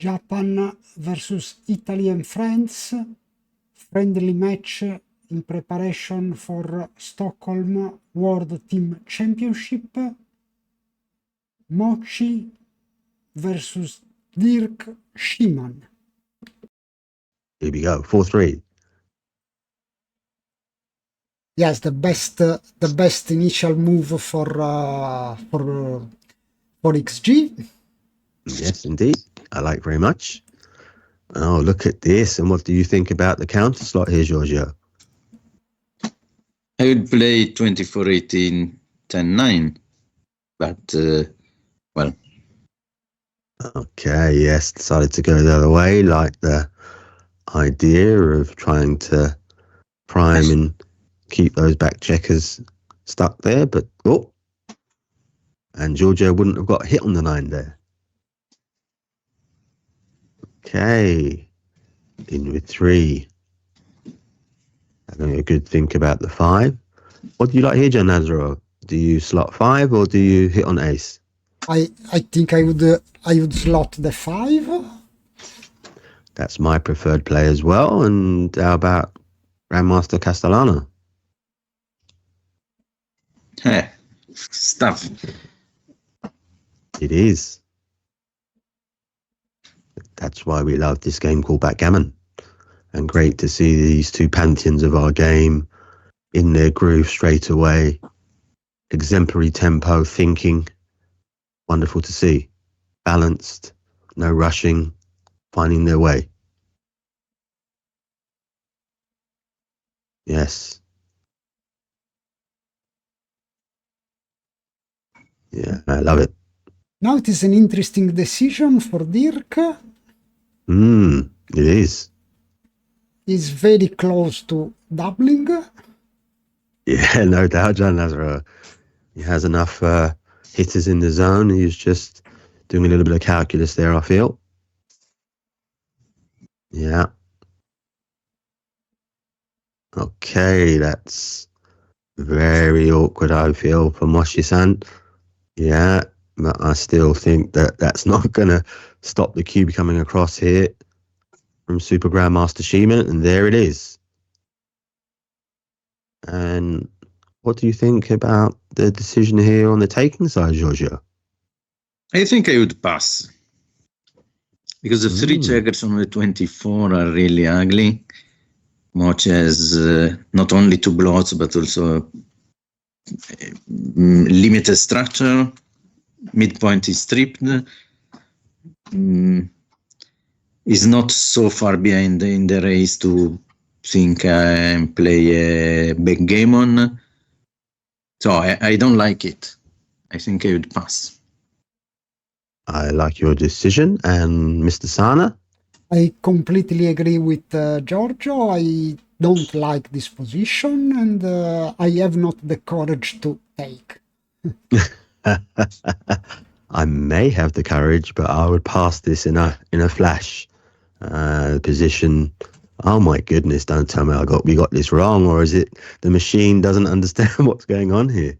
Japan versus Italy and France. Friendly match in preparation for Stockholm World Team Championship. Mochi versus Dirk Schimann. Here we go, 4-3. Yes, the best initial move for XG. Yes, indeed. I like very much. Oh, look at this. And what do you think about the counter slot here, Giorgio? I would play 24-18, 10-9. But, well. Okay, yes. Decided to go the other way. Like the idea of trying to prime and keep those back checkers stuck there. But, and Giorgio wouldn't have got hit on the 9 there. Okay. In with 3. Having a good think about the 5. What do you like here, Giannazaro? Do you slot 5 or do you hit on ace? I think I would slot the 5. That's my preferred play as well. And how about Grandmaster Castellano? Stuff. It is. That's why we love this game called Backgammon. And great to see these two pantheons of our game in their groove straight away. Exemplary tempo, thinking. Wonderful to see. Balanced, no rushing, finding their way. Yes. Yeah, I love it. Now it is an interesting decision for Dirk. It is. He's very close to doubling. Yeah, no doubt, Giannazaro. He has enough hitters in the zone. He's just doing a little bit of calculus there, I feel. Yeah. Okay, that's very awkward, I feel, for Moshi-san. Yeah, but I still think that that's not going to stop the cube coming across here from Super Grandmaster Schimann, and there it is. And what do you think about the decision here on the taking side, Giorgio? I think I would pass. Because the 3 checkers on the 24 are really ugly. Moch has not only 2 blots, but also limited structure. Midpoint is stripped. Is not so far behind in the race to think and play a backgammon. So I don't like it. I think I would pass. I like your decision. And Mr. Sana? I completely agree with Giorgio. I don't like this position, and I have not the courage to take. I may have the courage, but I would pass this in a flash. Position. Oh my goodness! Don't tell me we got this wrong, or is it the machine doesn't understand what's going on here?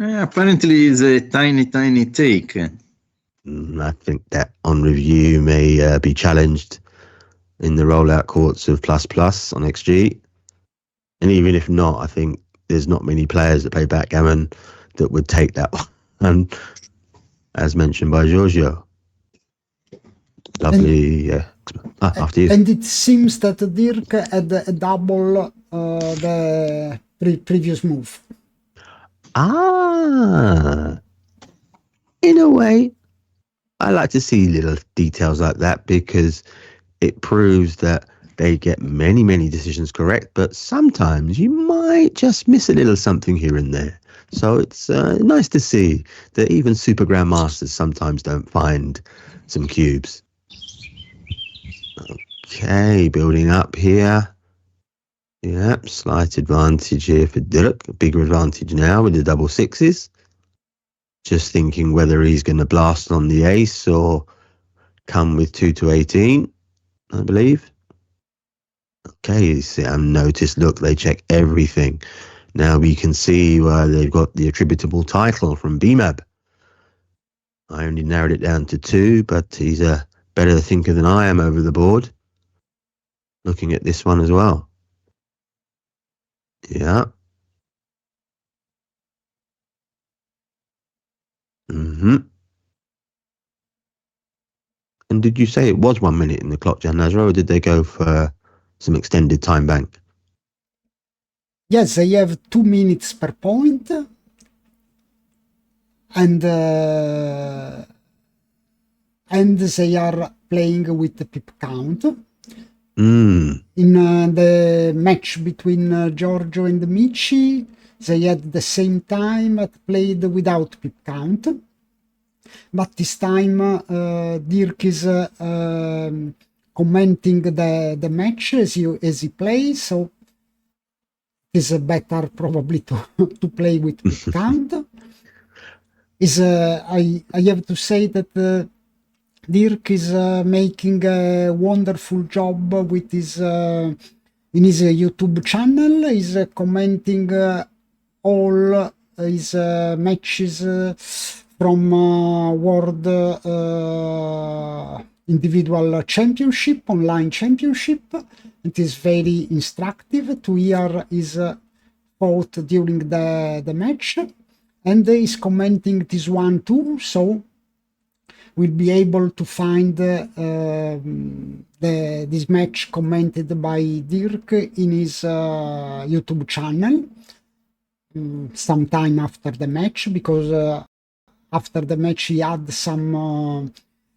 Apparently, it's a tiny take. I think that on review may be challenged in the rollout courts of Plus on XG. And even if not, I think there's not many players that play backgammon that would take that one, as mentioned by Giorgio. Lovely. After you. And it seems that Dirk had a double the previous move. In a way, I like to see little details like that because it proves that they get many, many decisions correct, but sometimes you might just miss a little something here and there. So it's nice to see that even Super Grandmasters sometimes don't find some cubes. Okay, building up here. Yep, slight advantage here for Dirk. A bigger advantage now with the double 6s. Just thinking whether he's going to blast on the ace or come with 2-18, I believe. Okay, Sam noticed, look, they check everything. Now we can see why they've got the attributable title from BMAB. I only narrowed it down to 2, but he's a better thinker than I am over the board. Looking at this one as well. Yeah. Mm-hmm. And did you say it was 1 minute in the clock, Jan Nazra, or did they go for some extended time bank? Yes, they have 2 minutes per point, and they are playing with the pip count. In the match between Giorgio and Michi, they had the same time but played without pip count. But this time Dirk is commenting the match as he plays, so it's better probably to play with pip count. I have to say that Dirk is making a wonderful job with his in his YouTube channel. He's commenting all his matches from World Individual Championship, online championship. It is very instructive to hear his thought during the match, and he's commenting this one too, so we'll be able to find this match commented by Dirk in his YouTube channel sometime after the match, because after the match he had some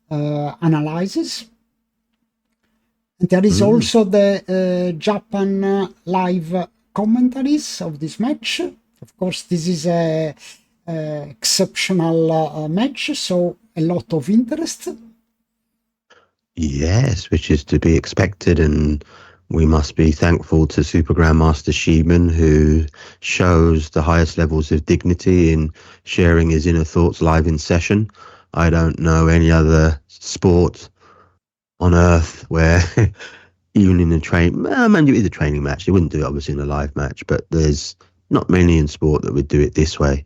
analysis. And there is also the Japan live commentaries of this match. Of course, this is a exceptional match, so a lot of interest. Yes, which is to be expected, and we must be thankful to Super Grandmaster Sheeman, who shows the highest levels of dignity in sharing his inner thoughts live in session. I don't know any other sport on earth where even in a man, it is a training match. You wouldn't do it obviously in a live match, but there's not many in sport that would do it this way.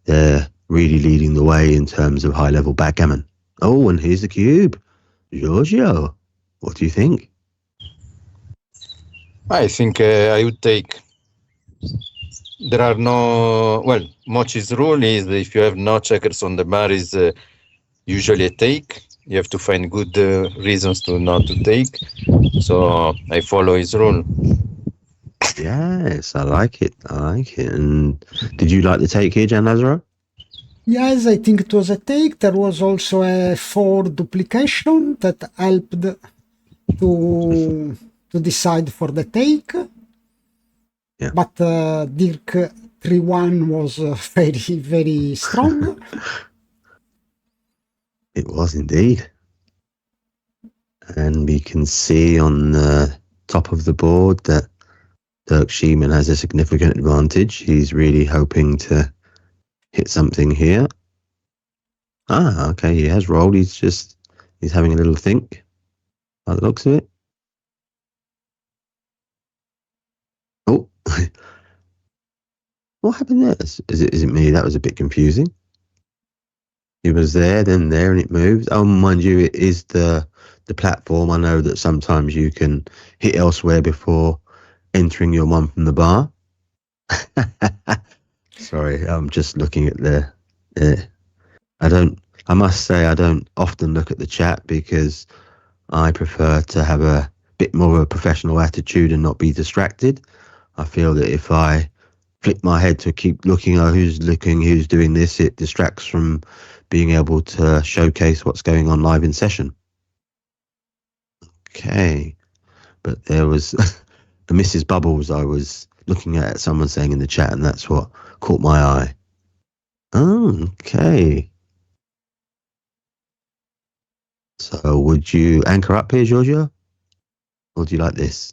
They're really leading the way in terms of high-level backgammon. Oh, and here's the cube. Giorgio, what do you think? I think I would take. There are no... Well, Mochi's rule is that if you have no checkers on the bar, is usually a take. You have to find good reasons to not to take. So I follow his rule. Yes, I like it. And did you like the take here, Jan Lazaro? Yes, I think it was a take. There was also a 4 duplication that helped to decide for the take. Yeah. But Dirk 3-1 was very, very strong. It was indeed. And we can see on the top of the board that Dirk Sheeman has a significant advantage. He's really hoping to hit something here. Okay, he has rolled. He's having a little think by the looks of it. Oh, what happened there? Is it me? That was a bit confusing. He was there, then there, and it moved. Oh, mind you, it is the platform. I know that sometimes you can hit elsewhere before entering your one from the bar. Sorry, I'm just looking at I must say I don't often look at the chat because I prefer to have a bit more of a professional attitude and not be distracted. I feel that if I flick my head to keep looking at who's doing this, it distracts from being able to showcase what's going on live in session. Okay, but there was the Mrs. Bubbles I was looking at someone saying in the chat, and that's what caught my eye. Oh, okay. So would you anchor up here, Giorgio? Or do you like this?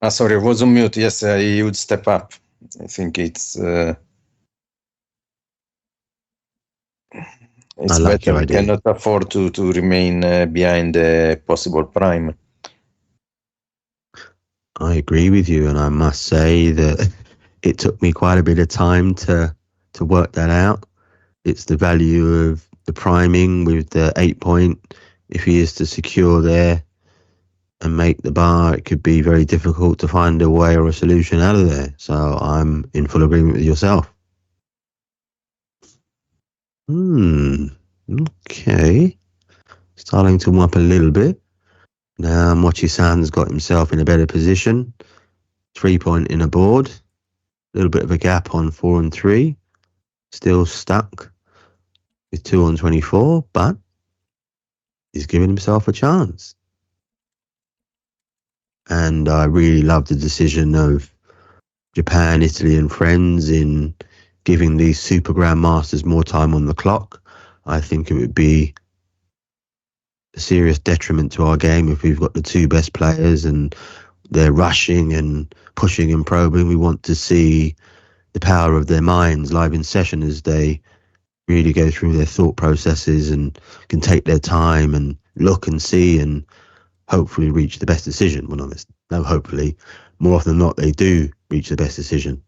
Sorry, I was on mute. Yes, I would step up. I think it's like better. your We idea. cannot afford to remain behind the possible prime. I agree with you, and I must say that it took me quite a bit of time to work that out. It's the value of the priming with the 8 point. If he is to secure there and make the bar, it could be very difficult to find a way or a solution out of there. So I'm in full agreement with yourself. Okay. Starting to warm up a little bit. Now Mochi-san's got himself in a better position. 3 point in a board. A little bit of a gap on 4 and 3. Still stuck with 2 on 24, but he's giving himself a chance. And I really love the decision of Japan, Italy and friends in giving these Super Grandmasters more time on the clock. I think it would be a serious detriment to our game if we've got the two best players and they're rushing and pushing and probing. We want to see the power of their minds live in session as they really go through their thought processes and can take their time and look and see and hopefully reach the best decision. Well, no, hopefully. More often than not, they do reach the best decision.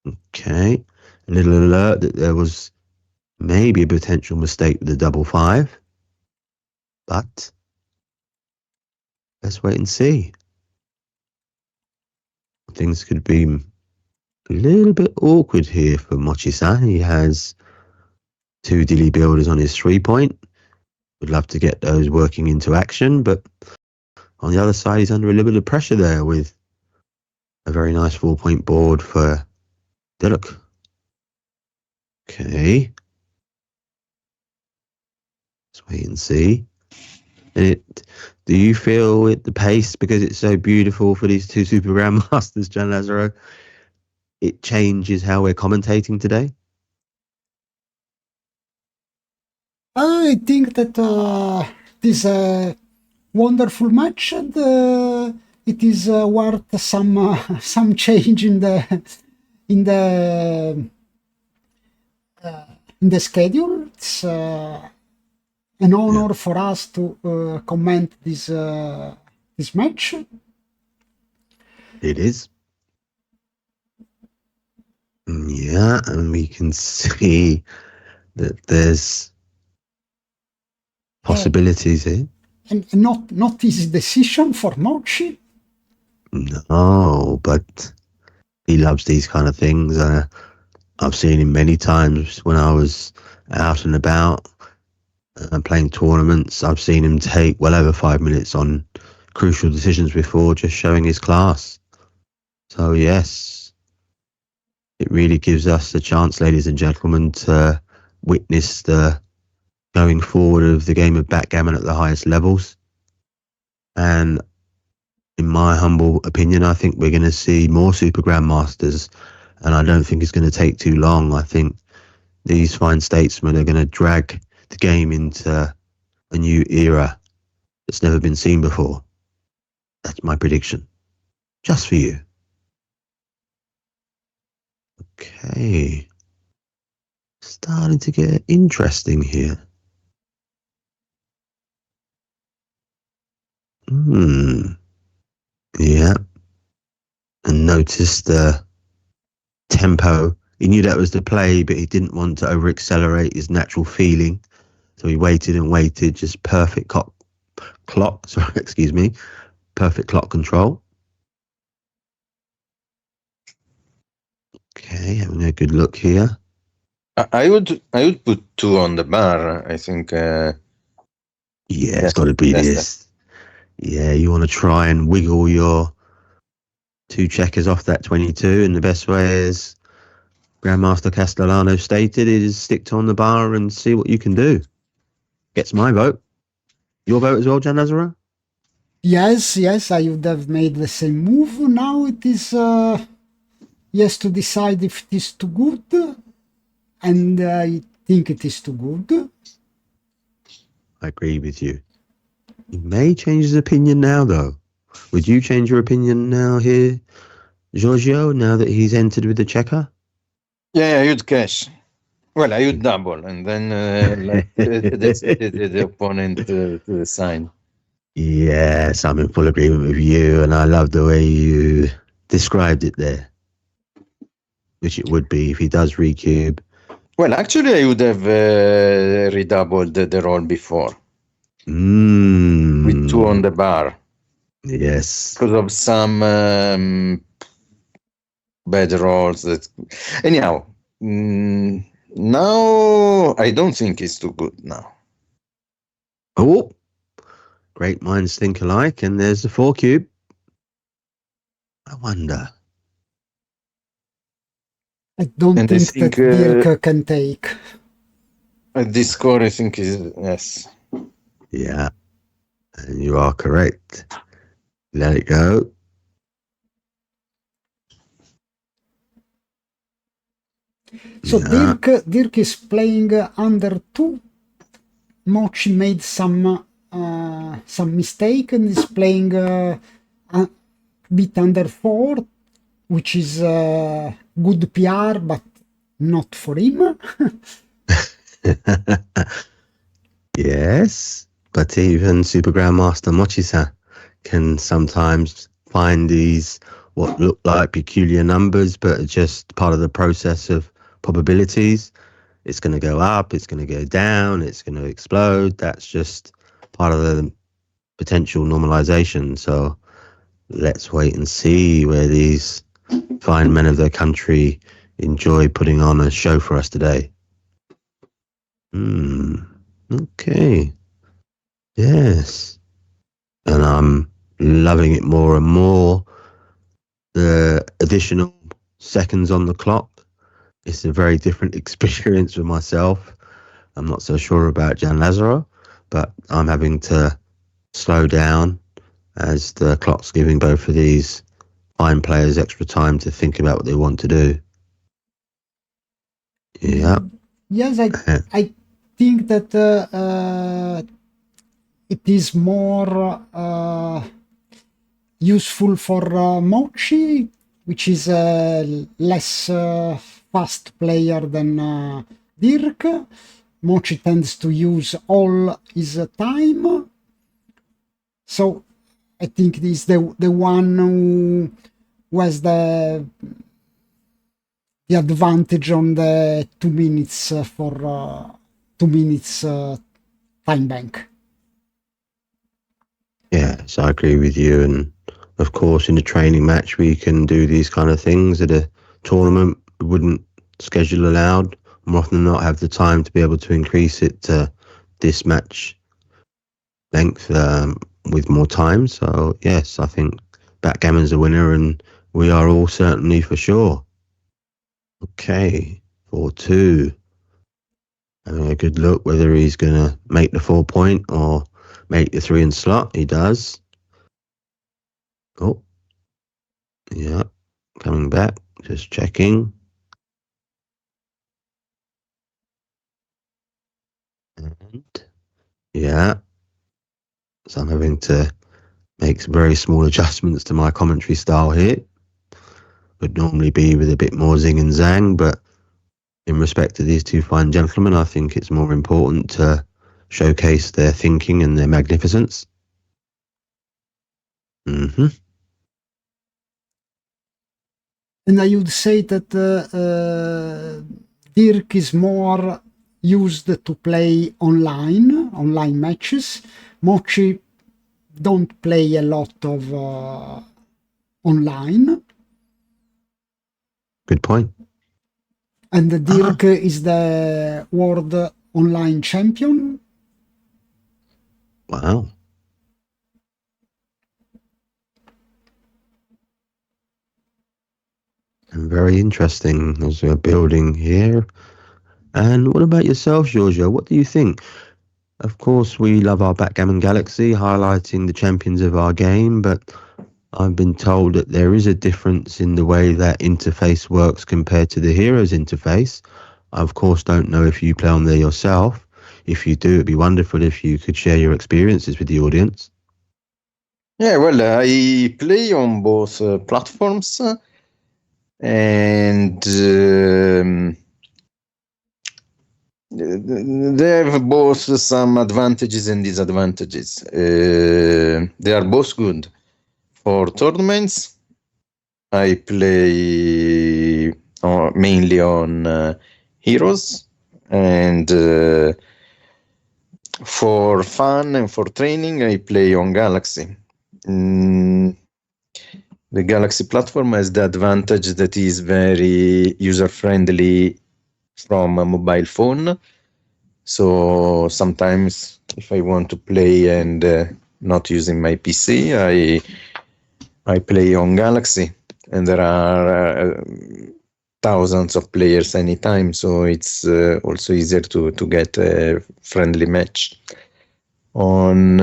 Okay. A little alert that there was maybe a potential mistake with the double 5. But let's wait and see. Things could be a little bit awkward here for Mochi-san. He has 2 dilly builders on his 3 point. Would love to get those working into action, but on the other side, he's under a little bit of pressure there with a very nice 4 point board for Diluk. Okay. Let's wait and see. And do you feel at the pace, because it's so beautiful for these two Super Grandmasters, Gian Lazzaro, it changes how we're commentating today? I think that it is a wonderful match, and it is worth some change in the schedule. It's an honor for us to comment this match. It is. Yeah, and we can see that there's possibilities here. And not easy decision for Mochi. No, but he loves these kind of things. I've seen him many times when I was out and about playing tournaments. I've seen him take well over 5 minutes on crucial decisions before, just showing his class. So yes, it really gives us a chance, ladies and gentlemen, to witness the going forward of the game of backgammon at the highest levels. And in my humble opinion, I think we're going to see more Super Grandmasters, and I don't think it's going to take too long. I think these fine statesmen are going to drag the game into a new era that's never been seen before. That's my prediction. Just for you. Okay. Starting to get interesting here. Yeah. And notice the tempo. He knew that was the play, but he didn't want to over-accelerate his natural feeling. So he waited and waited, just perfect perfect clock control. Okay, having a good look here. I would put 2 on the bar. I think. It's got to be this. Yeah, you want to try and wiggle your 2 checkers off that 22, and the best way, as Grandmaster Castellano stated, is stick to on the bar and see what you can do. Gets my vote. Your vote as well, Gian Lazzaro? Yes, I would have made the same move. Now it is he has to decide if it is too good, and I think it is too good. I agree with you. He may change his opinion now, though. Would you change your opinion now here, Giorgio, now that he's entered with the checker? Yeah, I would cash. Well, I would double and then let the opponent to the sign. Yes, I'm in full agreement with you, and I love the way you described it there. Which it would be if he does recube. Well, actually, I would have redoubled the roll before with 2 on the bar. Yes. Because of some bad rolls. Anyhow, now I don't think it's too good now. Oh, great minds think alike, and there's the 4 cube. I wonder. I don't think that Dirk can take. This score, I think, is yes. Yeah, and you are correct. Let it go. So yeah. Dirk is playing under 2. Mochi made some mistake and is playing a bit under 4, which is good PR, but not for him. Yes, but even Super Grandmaster Mochi-san can sometimes find these what look like peculiar numbers, but are just part of the process of probabilities. It's going to go up, it's going to go down, it's going to explode. That's just part of the potential normalization. So let's wait and see where these fine men of their country enjoy putting on a show for us today. Okay. Yes. And I'm loving it more and more. The additional seconds on the clock. It's a very different experience for myself. I'm not so sure about Gian Lazzaro, but I'm having to slow down as the clock's giving both of these fine players extra time to think about what they want to do. Yeah. Yes, I think that it is more useful for Mochi, which is a less fast player than Dirk. Mochi tends to use all his time. So I think this is the one who has the advantage on the 2 minutes for 2 minutes time bank. Yes, I agree with you. And of course, in a training match, we can do these kind of things. At a tournament, we wouldn't schedule allowed. More often than not, have the time to be able to increase it to this match length with more time. So yes, I think Backgammon's a winner, and we are all certainly for sure. Okay, 4-2. Having a good look whether he's going to make the 4 point or make the 3 in slot. He does. Oh, yeah, coming back, just checking. And yeah, so I'm having to make some very small adjustments to my commentary style here. Would normally be with a bit more zing and zang, but in respect to these two fine gentlemen, I think it's more important to showcase their thinking and their magnificence. Mm-hmm. And I would say that Dirk is more used to play online matches. Mochi don't play a lot of online. Good point. And Dirk is the world online champion. Wow. And very interesting as we're building here. And what about yourself, Giorgio? What do you think? Of course, we love our Backgammon Galaxy, highlighting the champions of our game, but I've been told that there is a difference in the way that interface works compared to the Heroes interface. I, of course, don't know if you play on there yourself. If you do, it'd be wonderful if you could share your experiences with the audience. Yeah, well, I play on both platforms, and they have both some advantages and disadvantages. They are both good. For tournaments, I play mainly on Heroes, and for fun and for training, I play on Galaxy. The Galaxy platform has the advantage that is very user-friendly from a mobile phone. So sometimes if I want to play and not using my PC, I play on Galaxy, and there are thousands of players anytime, so it's also easier to get a friendly match. On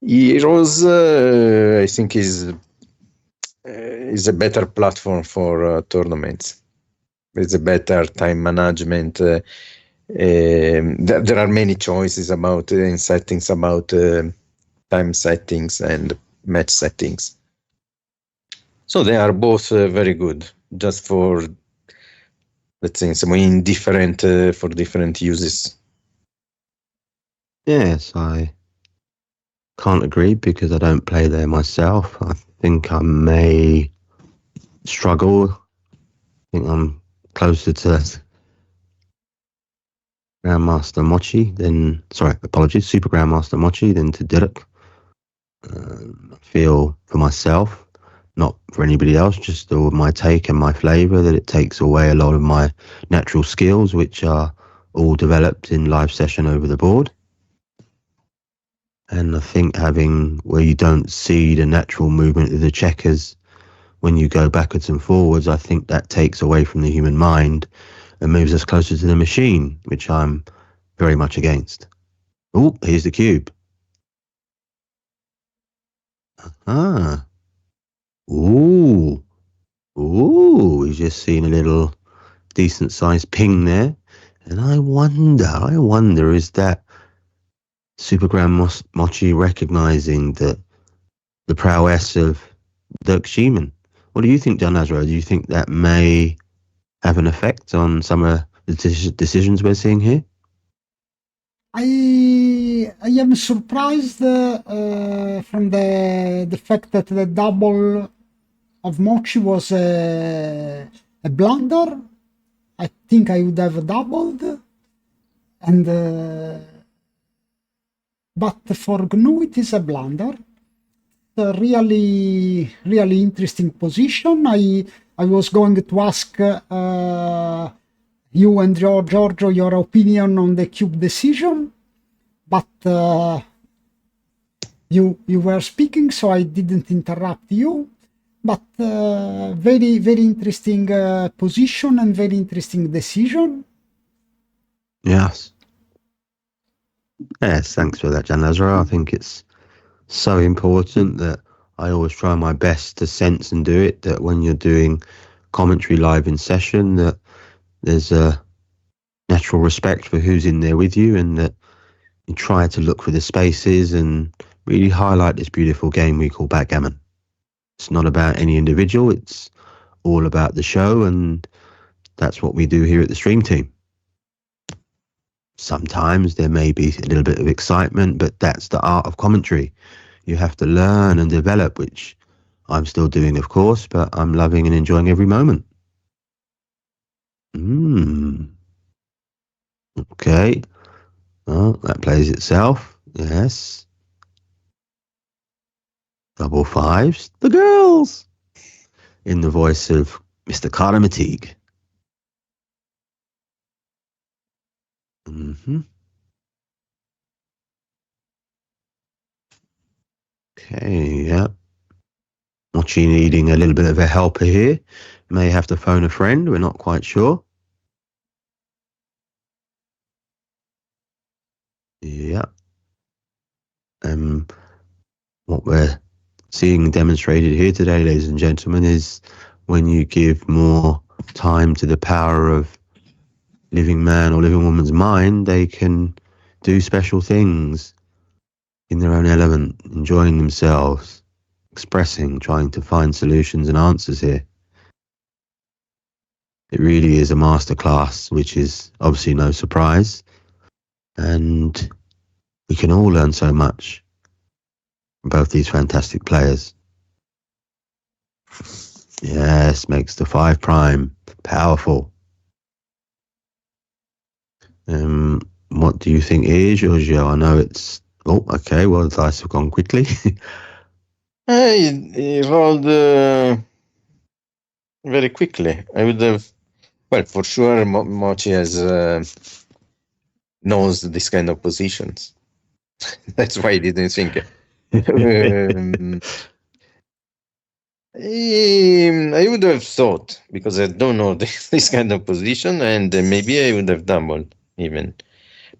Heroes, I think is a better platform for tournaments. It's a better time management. There are many choices about in settings about time settings and match settings. So they are both very good, just for, let's say, some indifferent for different uses. Yes, I can't agree because I don't play there myself. I think I may struggle. I think I'm closer to Grandmaster Mochi Super Grandmaster Mochi than to Dirk. I feel for myself, not for anybody else, just my take and my flavour, that it takes away a lot of my natural skills, which are all developed in live session over the board. And I think having where you don't see the natural movement of the checkers when you go backwards and forwards, I think that takes away from the human mind and moves us closer to the machine, which I'm very much against. Oh, here's the cube. Ah. Ooh. We've just seen a little decent sized ping there. And I wonder, is that Super Grand Mochi recognizing the prowess of Dirk Schiemann? What do you think, John Azra? Do you think that may have an effect on some of the decisions we're seeing here? I am surprised from the fact that the double of Mochi was a blunder. I think I would have doubled, and but for GNU it is a blunder. A really interesting position. I was going to ask you and Giorgio your opinion on the cube decision, but you were speaking, so I didn't interrupt you. But very interesting position and very interesting decision. Yes, thanks for that, Jan Azra. I think it's so important that I always try my best to sense and do it, that when you're doing commentary live in session, that there's a natural respect for who's in there with you, and that you try to look for the spaces and really highlight this beautiful game we call backgammon. It's not about any individual, it's all about the show, and that's what we do here at the Stream Team. Sometimes there may be a little bit of excitement, but that's the art of commentary. You have to learn and develop, which I'm still doing, of course, but I'm loving and enjoying every moment. Okay. Well, that plays itself. Yes. Double fives. The girls! In the voice of Mr. Carter Mateague. Okay, yeah. Mochi needing a little bit of a helper here. May have to phone a friend, we're not quite sure. Yeah. What we're seeing demonstrated here today, ladies and gentlemen, is when you give more time to the power of living man or living woman's mind, they can do special things in their own element, enjoying themselves, expressing, trying to find solutions and answers here. It really is a masterclass, which is obviously no surprise. And we can all learn so much from both these fantastic players. Yes, makes the 5 prime powerful. What do you think here, Giorgio? I know it's... Oh, okay, well, the dice have gone quickly. He rolled very quickly. I would have... Well, for sure, Mochi knows this kind of positions. That's why he didn't think. I would have thought, because I don't know this kind of position, and maybe I would have doubled even.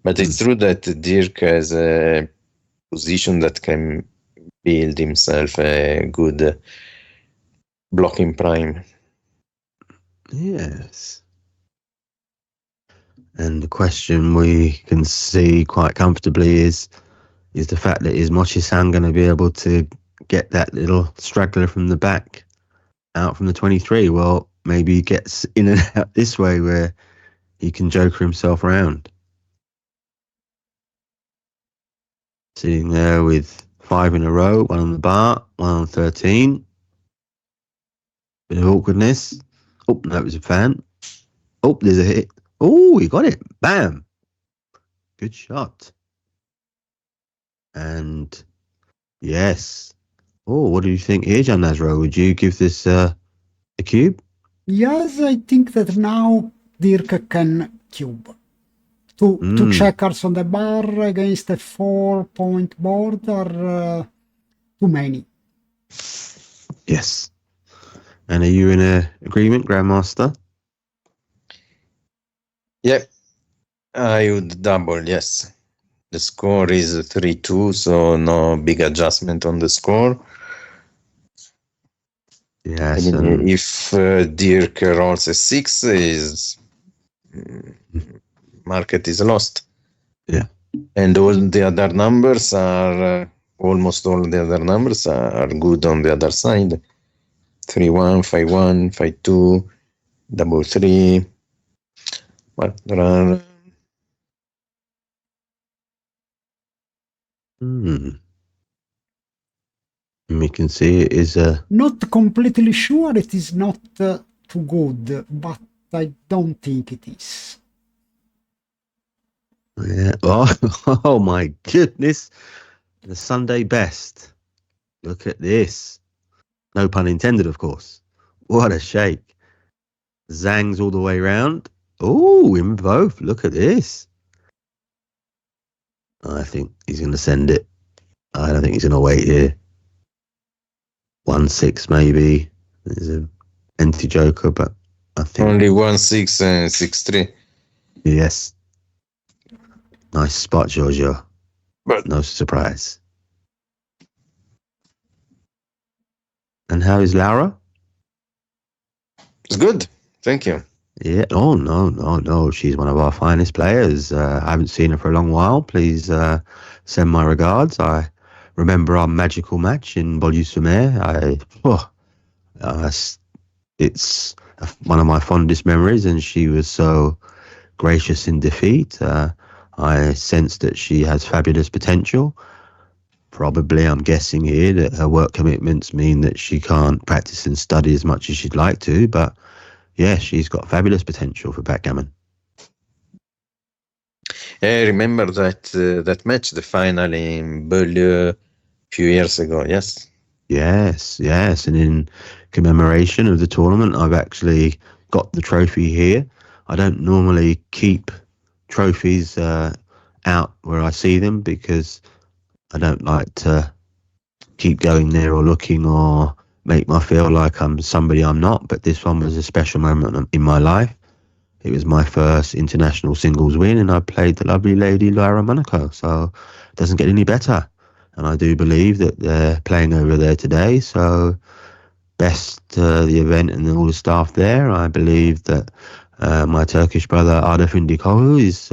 But it's true that Dirk has a position that can build himself a good blocking prime. Yes. And the question we can see quite comfortably is the fact that is Mochi-san going to be able to get that little straggler from the back out from the 23? Well, maybe he gets in and out this way where he can joker himself around. Sitting there with 5 in a row, 1 on the bar, 1 on 13. Bit of awkwardness. Oh, that was a fan. Oh, there's a hit. Oh, he got it. Bam. Good shot. And yes. Oh, what do you think here, Gian Nasro? Would you give this a cube? Yes, I think that now Dirk can cube. Two checkers on the bar against a 4-point board are too many. Yes. And are you in agreement, Grandmaster? Yep. I would double, yes. The score is 3-2, so no big adjustment on the score. Yes. If Dirk rolls a 6, market is lost. Yeah. And all the other numbers are, almost all the other numbers are good on the other side. 3-1, 5-1, 5-2, 3-3. But there are... We can see it is not completely sure it is not too good, but I don't think it is. Yeah. Oh my goodness. The Sunday best. Look at this. No pun intended, of course. What a shake. Zangs all the way round. Oh, in both. Look at this. I think he's going to send it. I don't think he's going to wait here. 1-6 maybe. There's an empty joker, but I think... Only 1-6 and 6-3. Yes. Nice spot, Giorgio. But no surprise. And how is Laura? It's good. Thank you. Yeah. Oh, no. She's one of our finest players. I haven't seen her for a long while. Please send my regards. I remember our magical match in Beaulieu-sur-Mer. It's one of my fondest memories, and she was so gracious in defeat. I sense that she has fabulous potential. Probably, I'm guessing here that her work commitments mean that she can't practice and study as much as she'd like to, but yeah, she's got fabulous potential for backgammon. I remember that match, the final in Beaulieu a few years ago, yes? Yes, and in commemoration of the tournament, I've actually got the trophy here. I don't normally keep trophies out where I see them because I don't like to keep going there or looking or make me feel like I'm somebody I'm not, but this one was a special moment in my life. It was my first international singles win, and I played the lovely lady Laura Monaco, so it doesn't get any better. And I do believe that they're playing over there today, so best the event and all the staff there. I believe that my Turkish brother Arda Findikoğlu is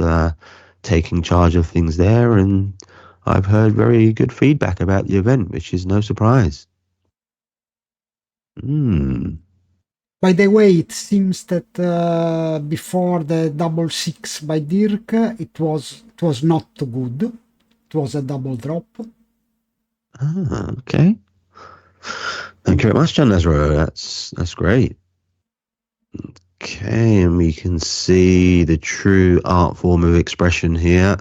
taking charge of things there, and I've heard very good feedback about the event, which is no surprise. By the way, it seems that before the double 6 by Dirk, it was not good. It was a double drop. Ah, okay. Thank you very much, John Nazaro. That's great. Okay, and we can see the true art form of expression here.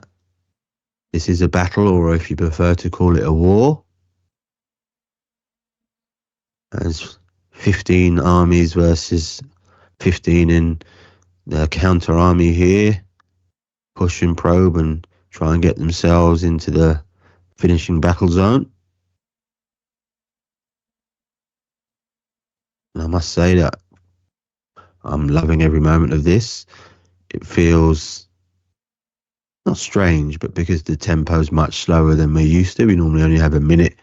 This is a battle, or if you prefer to call it a war. As 15 armies versus 15 in the counter army here. Push and probe and try and get themselves into the finishing battle zone. And I must say that I'm loving every moment of this. It feels not strange, but because the tempo is much slower than we're used to, we normally only have a minute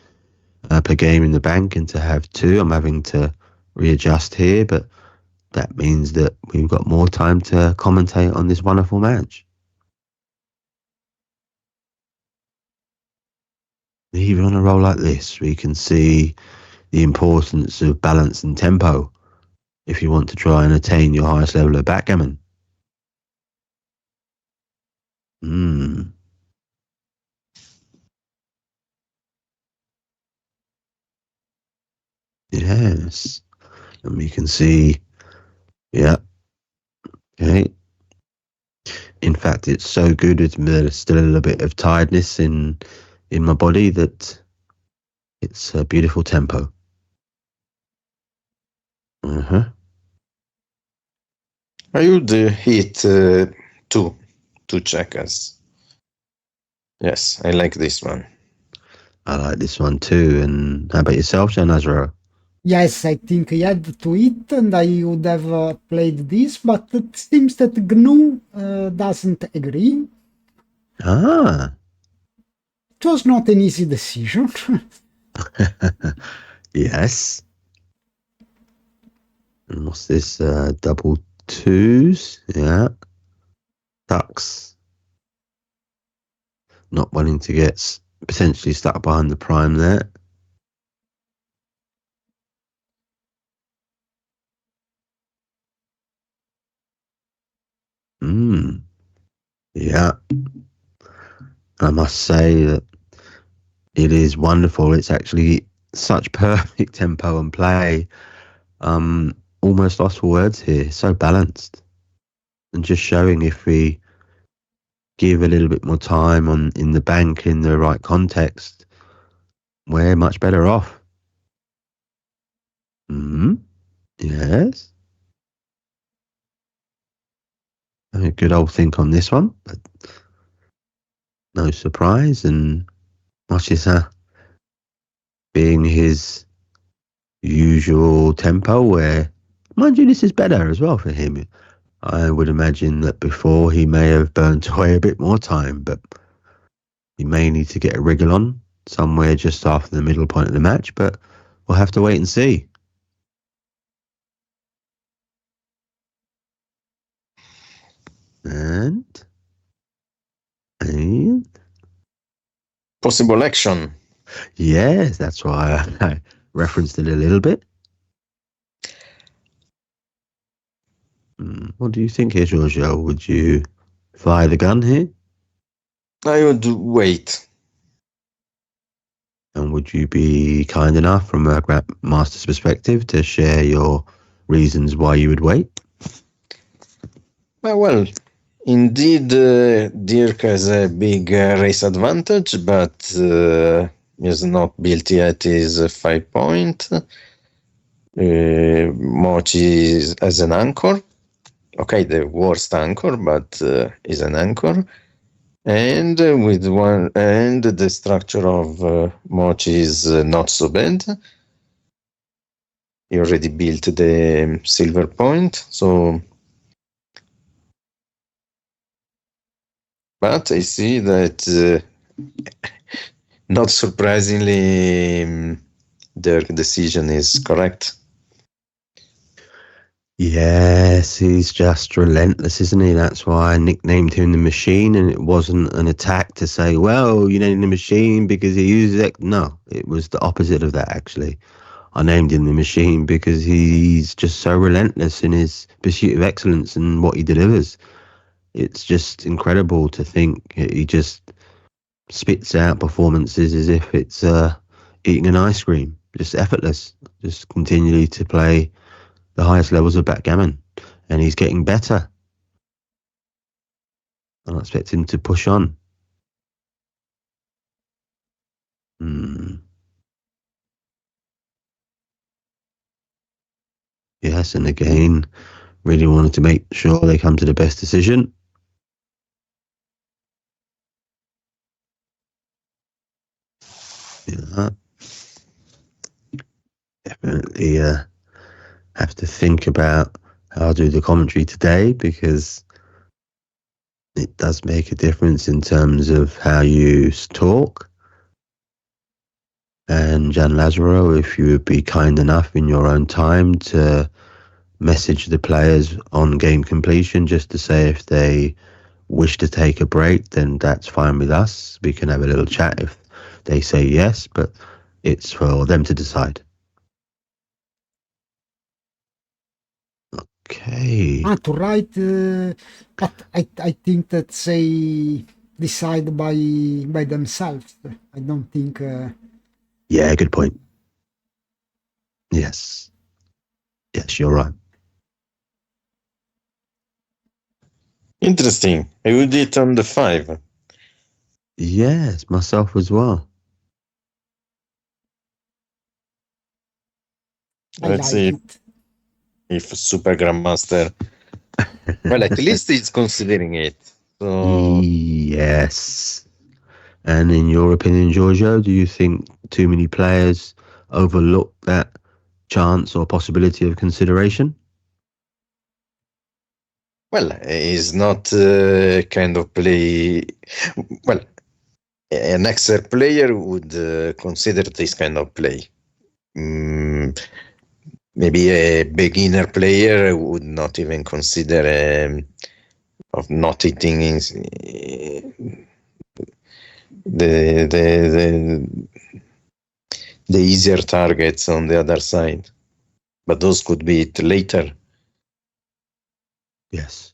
per game in the bank, and to have 2, I'm having to readjust here, but that means that we've got more time to commentate on this wonderful match. Even on a roll like this, we can see the importance of balance and tempo if you want to try and attain your highest level of backgammon. Yes. And we can see, yeah. Okay. In fact, it's so good, there's still a little bit of tiredness in my body that it's a beautiful tempo. I would hit 2 checkers. Yes, I like this one. I like this one too. And how about yourself, John Nazaro? Yes, I think I had to hit, and I would have played this, but it seems that GNU doesn't agree. Ah. It was not an easy decision. Yes. And what's this? Double 2s. Yeah. Ducks. Not wanting to get potentially stuck behind the prime there. Yeah. I must say that it is wonderful. It's actually such perfect tempo and play. Almost lost for words here. So balanced. And just showing if we give a little bit more time in the bank in the right context, we're much better off. Yes. A good old think on this one, but no surprise. And Mochisa being his usual tempo, where, mind you, this is better as well for him. I would imagine that before he may have burnt away a bit more time, but he may need to get a wriggle on somewhere just after the middle point of the match, but we'll have to wait and see. And possible action. Yes, that's why I referenced it a little bit. What do you think here, Giorgio? Would you fire the gun here? I would wait. And would you be kind enough, from a Grandmaster's perspective, to share your reasons why you would wait? Well, indeed, Dirk has a big race advantage, but is not built yet his 5 point. Mochi as an anchor. Okay, the worst anchor, but is an anchor. And with one, and the structure of Mochi is not so bad. He already built the silver point, so. But I see that, not surprisingly, their decision is correct. Yes, he's just relentless, isn't he? That's why I nicknamed him the Machine, and it wasn't an attack to say, well, you named the Machine because he uses it. No, it was the opposite of that, actually. I named him the Machine because he's just so relentless in his pursuit of excellence and what he delivers. It's just incredible to think he just spits out performances as if it's eating an ice cream, just effortless, just continually to play the highest levels of backgammon, and he's getting better. I expect him to push on. Yes, and again, really wanted to make sure they come to the best decision. Yeah. Definitely have to think about how I'll do the commentary today, because it does make a difference in terms of how you talk. And Jan Lazaro, if you would be kind enough in your own time to message the players on game completion, just to say if they wish to take a break, then that's fine with us. We can have a little chat if they say yes, but it's for them to decide. Okay. To write, but I think that they decide by themselves. I don't think. Yeah, good point. Yes, you're right. Interesting. I would do it on the 5. Yes, myself as well. Let's see if Super Grandmaster. Well, at least he's considering it. So yes. And in your opinion, Giorgio, do you think too many players overlook that chance or possibility of consideration? well, he's not kind of play. Well, an expert player would consider this kind of play. Maybe a beginner player would not even consider of not hitting the easier targets on the other side, but those could be it later. Yes.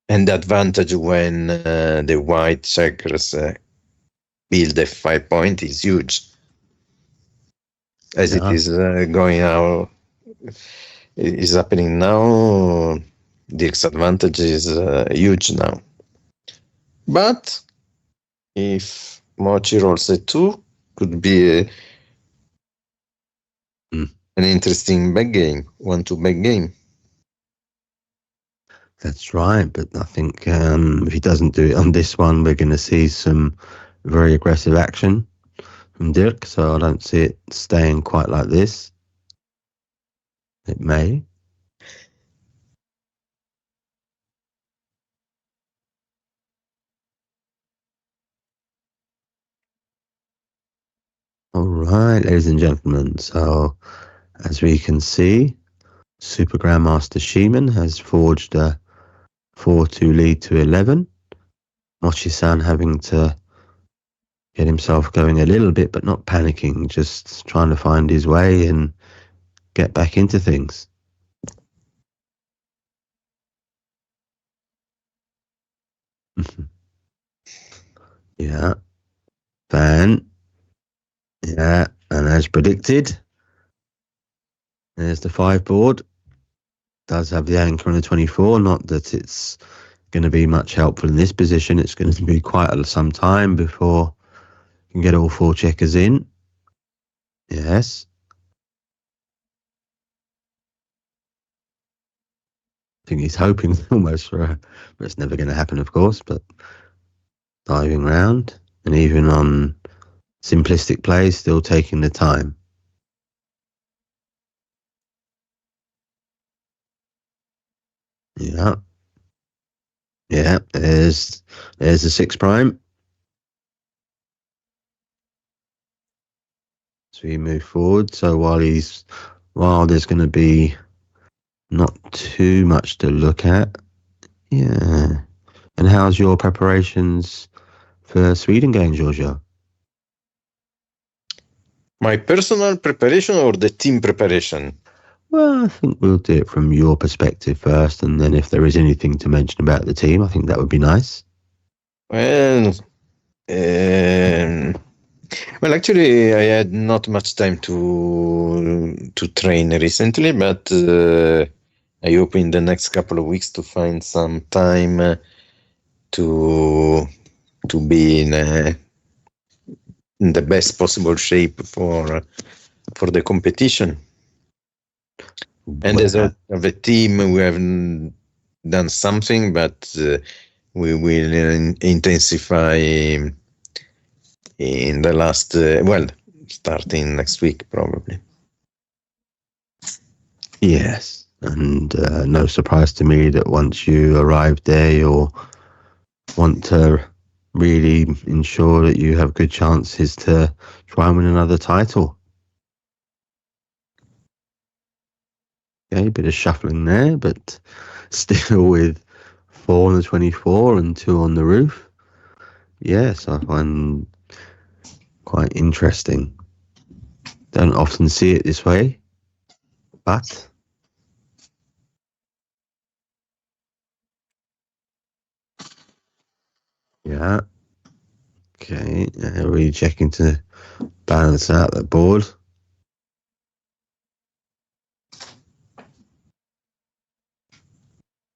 And the advantage when the white checkers build a 5 point is huge. As it is going now, is happening now, the disadvantage is huge now. But if Mochi rolls a 2, could be an interesting back game, 1-2 back game. That's right, but I think if he doesn't do it on this one, we're going to see some very aggressive action from Dirk, so I don't see it staying quite like this. It may. All right, ladies and gentlemen, so as we can see, Super Grandmaster Shimon has forged a 4-2 lead to 11. Mochi-san having to get himself going a little bit, but not panicking, just trying to find his way and get back into things. Yeah. Van. Yeah, and as predicted, there's the 5 board. Does have the anchor on the 24. Not that it's going to be much helpful in this position. It's going to be quite some time before you can get all 4 checkers in. Yes. I think he's hoping almost for but it's never going to happen, of course, but diving round, and even on simplistic plays, still taking the time. Yeah. Yeah, there's the 6 prime. So we move forward. So while there's going to be not too much to look at. Yeah. And how's your preparations for Sweden game, Giorgio? My personal preparation or the team preparation? Well, I think we'll do it from your perspective first, and then if there is anything to mention about the team, I think that would be nice. Well, actually, I had not much time to train recently, but I hope in the next couple of weeks to find some time to be in the best possible shape for the competition. And as a team, we have done something, but we will intensify in the last, starting next week, probably. Yes, and no surprise to me that once you arrive there, you'll want to really ensure that you have good chances to try and win another title. Okay, bit of shuffling there, but still with 4 on the 24 and 2 on the roof. Yes, I find quite interesting. Don't often see it this way, but yeah. Okay, really checking to balance out the board.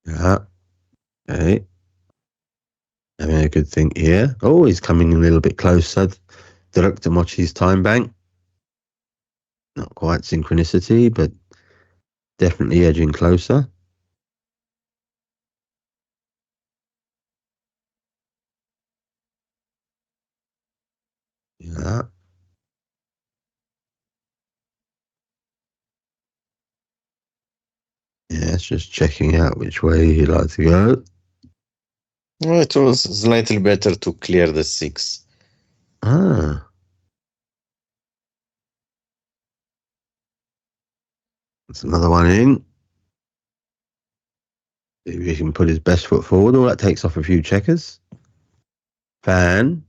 Yeah. Okay. Having a good think here. Oh, he's coming a little bit closer. Direct to Mochi's time bank. Not quite synchronicity, but definitely edging closer. Yeah. Yes, just checking out which way he'd like to go. Well, it was slightly better to clear the 6. Ah. That's another one in. See if he can put his best foot forward. All that takes off a few checkers. Fan.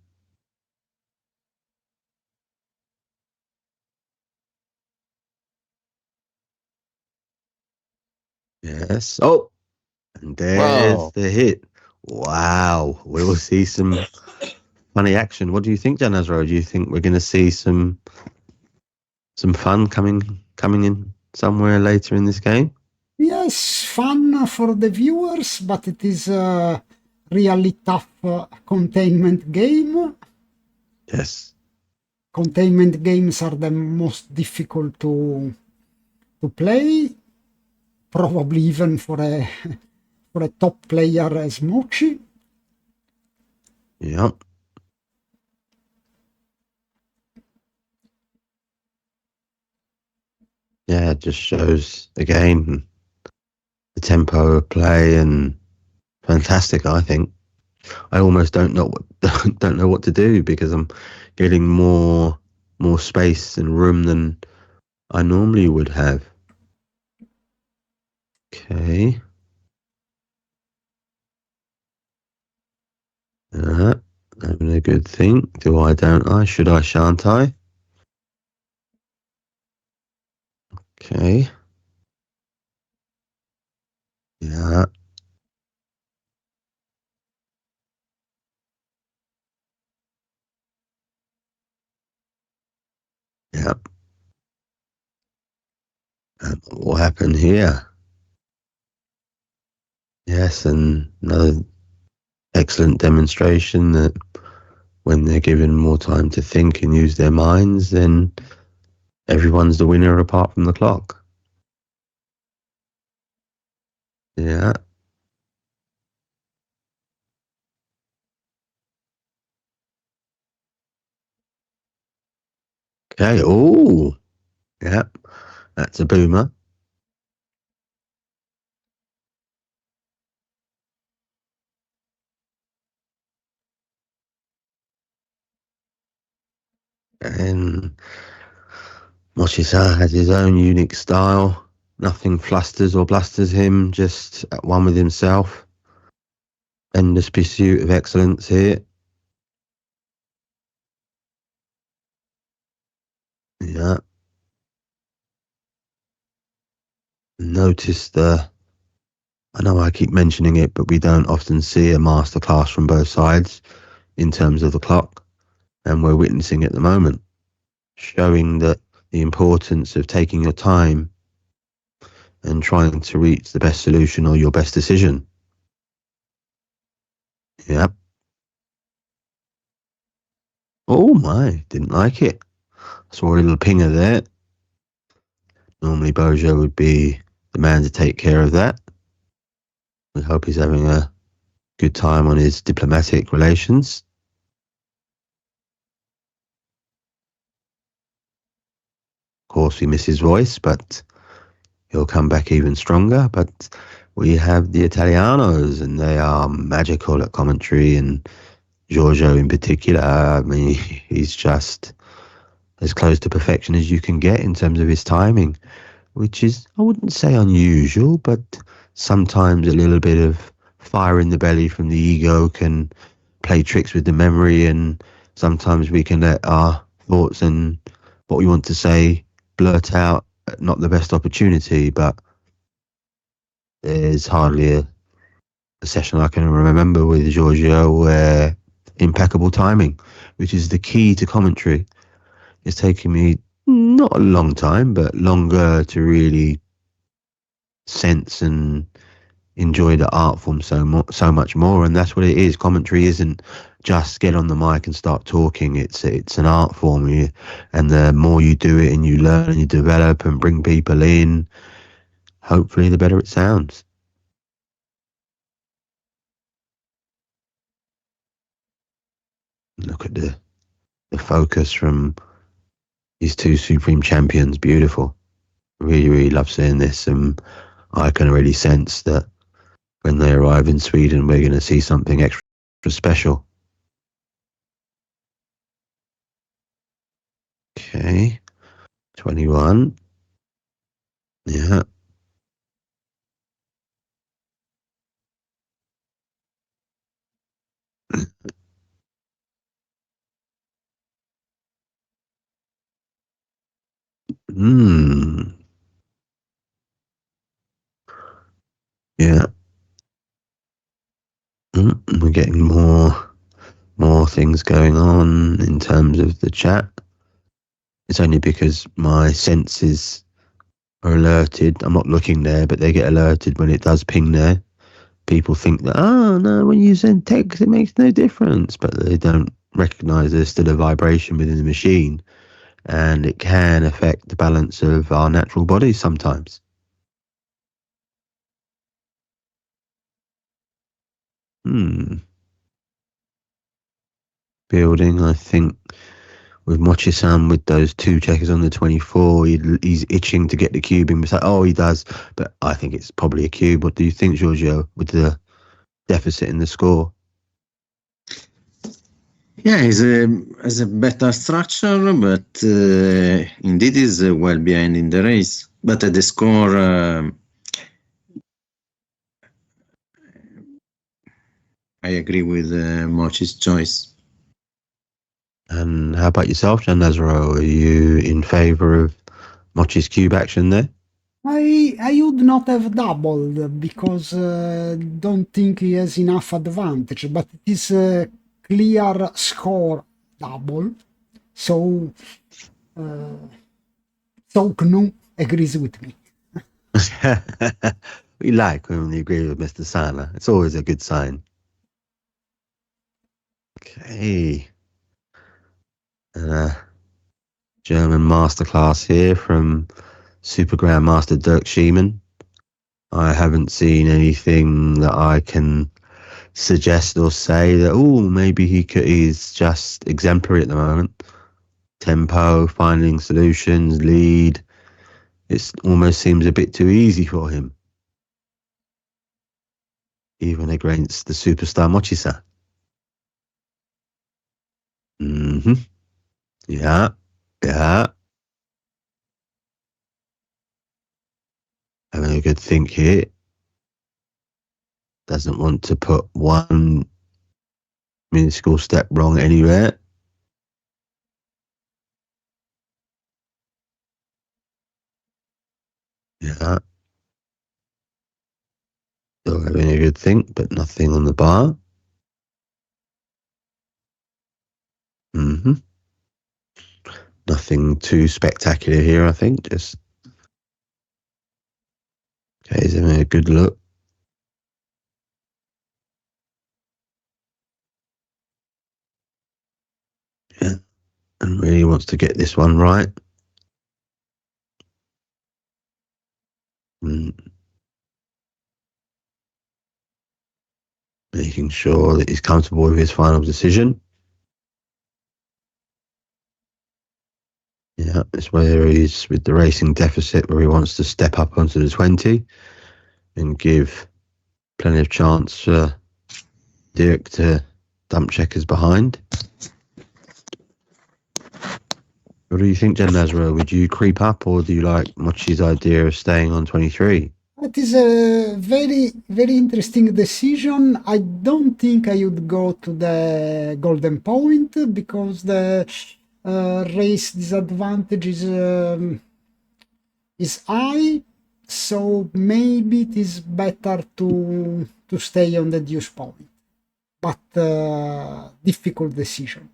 Yes. Oh, and there's the hit. Wow. We will see some funny action. What do you think, Janazro? Do you think we're going to see some fun coming in somewhere later in this game? Yes, fun for the viewers, but it is a really tough containment game. Yes. Containment games are the most difficult to play, probably even for a top player as Mochi. Yep. Yeah, it just shows again the tempo of play, and fantastic. I think I almost don't know what to do, because I'm getting more space and room than I normally would have. Okay. Having a good think. Do I, don't I? Should I, shan't I? Okay. Yeah. Yep. And what will happen here? Yes, and another excellent demonstration that when they're given more time to think and use their minds, then everyone's the winner apart from the clock. Yeah. Okay. Oh, yeah. That's a boomer. And Mochisa has his own unique style. Nothing flusters or blusters him, just at one with himself. Endless pursuit of excellence here. Yeah. Notice I know I keep mentioning it, but we don't often see a masterclass from both sides in terms of the clock, and we're witnessing it at the moment, showing that the importance of taking your time and trying to reach the best solution or your best decision. Yep. Oh my, didn't like it. Saw a little pinger there. Normally Bojo would be the man to take care of that. We hope he's having a good time on his diplomatic relations. Of course, we miss his voice, but he'll come back even stronger. But we have the Italianos, and they are magical at commentary, and Giorgio in particular. I mean, he's just as close to perfection as you can get in terms of his timing, which is, I wouldn't say unusual, but sometimes a little bit of fire in the belly from the ego can play tricks with the memory, and sometimes we can let our thoughts and what we want to say blurt out at not the best opportunity. But there's hardly a session I can remember with Giorgio where impeccable timing, which is the key to commentary. It's taken me not a long time, but longer to really sense and enjoy the art form so much more. And that's what it is. Commentary isn't just get on the mic and start talking. It's an art form, and the more you do it and you learn and you develop and bring people in, hopefully the better it sounds. Look at the focus from these two Supreme Champions. Beautiful. Really, really love seeing this. And I can already sense that when they arrive in Sweden, we're going to see something extra special. Okay. 21. Yeah. Yeah. We're getting more things going on in terms of the chat. It's only because my senses are alerted. I'm not looking there, but they get alerted when it does ping there. People think that, oh no, when you send text, it makes no difference, but they don't recognize there's still a vibration within the machine, and it can affect the balance of our natural bodies sometimes. Building, I think, with Mochi-san with those two checkers on the 24, he's itching to get the cube in. It's like, oh, he does, but I think it's probably a cube. What do you think, Giorgio, with the deficit in the score? Yeah, has a better structure, but indeed is well behind in the race. But at the score, I agree with Mochi's choice. And how about yourself, Gian Nazaro? Are you in favour of Mochi's cube action there? I would not have doubled because don't think he has enough advantage, but it is a clear score double. So Gnu agrees with me. We like when we agree with Mr. Sana. It's always a good sign. Okay. German masterclass here from Super Grandmaster Dirk Schiemann. I haven't seen anything that I can suggest or say that, maybe he's just exemplary at the moment. Tempo, finding solutions, lead. It almost seems a bit too easy for him. Even against the superstar Mochi-san. Yeah. Having a good think here. Doesn't want to put one minuscule step wrong anywhere. Yeah. Still having a good think, but nothing on the bar. Nothing too spectacular here, I think. Just okay, he's having a good look. Yeah, and really wants to get this one right. Making sure that he's comfortable with his final decision. Yeah, it's where he's with the racing deficit, where he wants to step up onto the 20 and give plenty of chance for Dirk to dump checkers behind. What do you think, Jen Lazaro? Would you creep up, or do you like Mochi's idea of staying on 23? It is a very, very interesting decision. I don't think I would go to the golden point because the race disadvantage is high. So maybe it is better to stay on the deuce point. But difficult decision.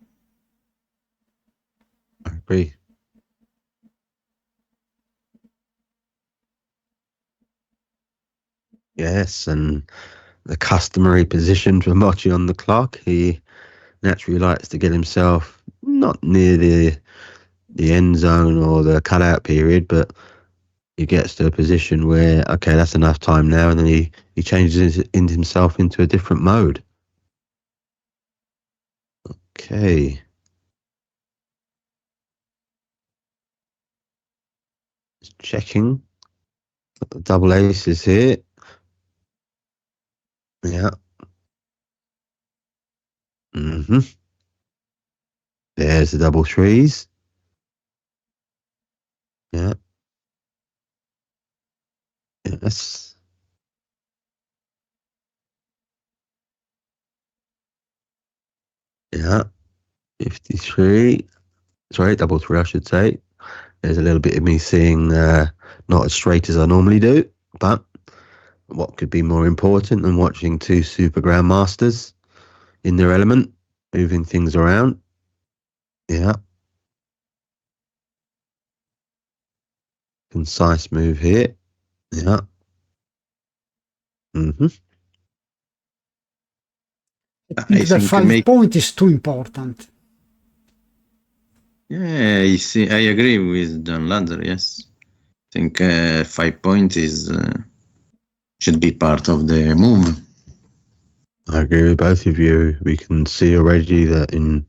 I agree. Yes, and the customary position for Mochi on the clock. He naturally likes to get himself not near the end zone or the cutout period, but he gets to a position where, okay, that's enough time now, and then he changes himself into a different mode. Okay. Just checking. Got the double aces here. Yeah. There's the double threes. Yeah. Yes. Yeah. 53. Sorry, double three, I should say. There's a little bit of me seeing not as straight as I normally do, but what could be more important than watching two super grandmasters in their element, moving things around? Yeah. Concise move here. Yeah. I think the 5-point is too important. Yeah, I see. I agree with John Lazaro. Yes, I think 5-point is should be part of the move. I agree with both of you. We can see already that in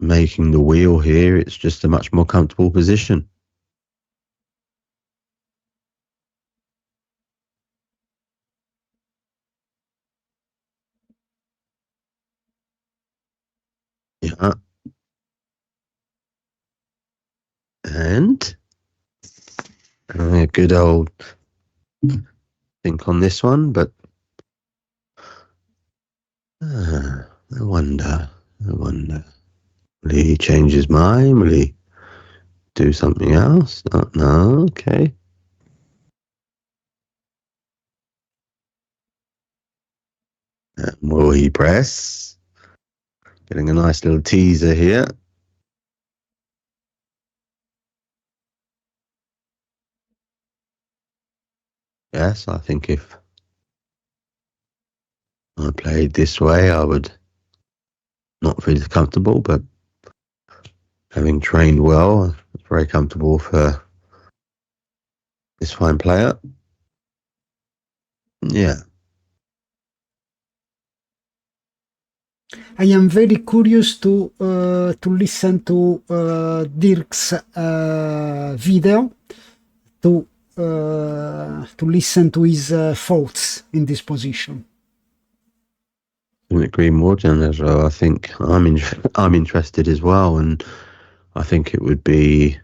making the wheel here, it's just a much more comfortable position. Yeah. And a good old think on this one, but I wonder. Will he change his mind? Will he do something else? No, okay. And will he press? Getting a nice little teaser here. Yes, I think if I played this way, I would not feel comfortable, but having trained well, it's very comfortable for this fine player. Yeah. I am very curious to listen to Dirk's video to listen to his thoughts in this position. I agree more, Jan. I think I'm interested as well, and I think it would be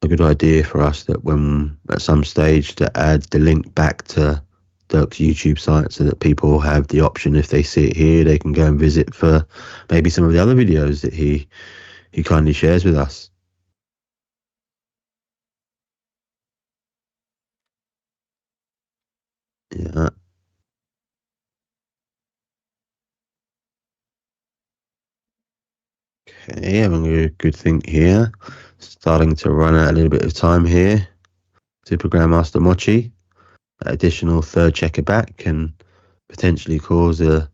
a good idea for us that when at some stage to add the link back to Dirk's YouTube site so that people have the option, if they see it here, they can go and visit for maybe some of the other videos that he kindly shares with us. Yeah. Okay, having a good think here. Starting to run out a little bit of time here. Super Grandmaster Mochi. That additional third checker back can potentially cause a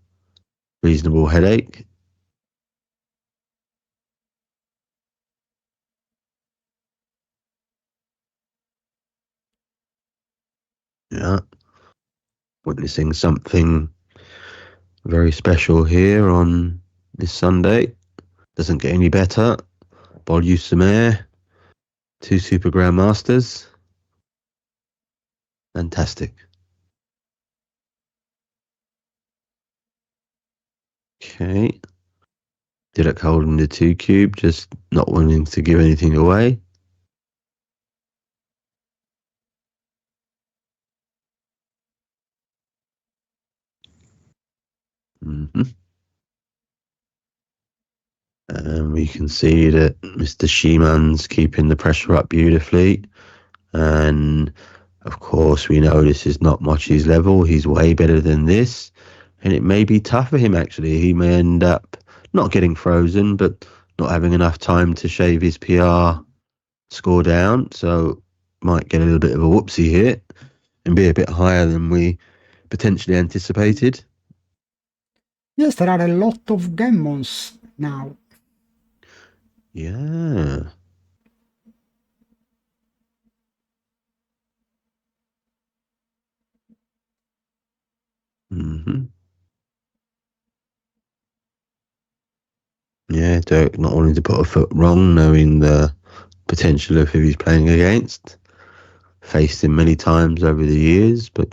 reasonable headache. Yeah. Witnessing something very special here on this Sunday. Doesn't get any better. Bolyu Sumer. 2 Super Grandmasters. Fantastic. Okay. Dirac holding the 2 cube, just not wanting to give anything away. And we can see that Mr. Sheeman's keeping the pressure up beautifully. And of course, we know this is not Mochi's level. He's way better than this. And it may be tough for him, actually. He may end up not getting frozen, but not having enough time to shave his PR score down. So might get a little bit of a whoopsie here and be a bit higher than we potentially anticipated. Yes, there are a lot of gammons now. Yeah. Mm-hmm. Yeah, Dirk not wanting to put a foot wrong, knowing the potential of who he's playing against. Faced him many times over the years, but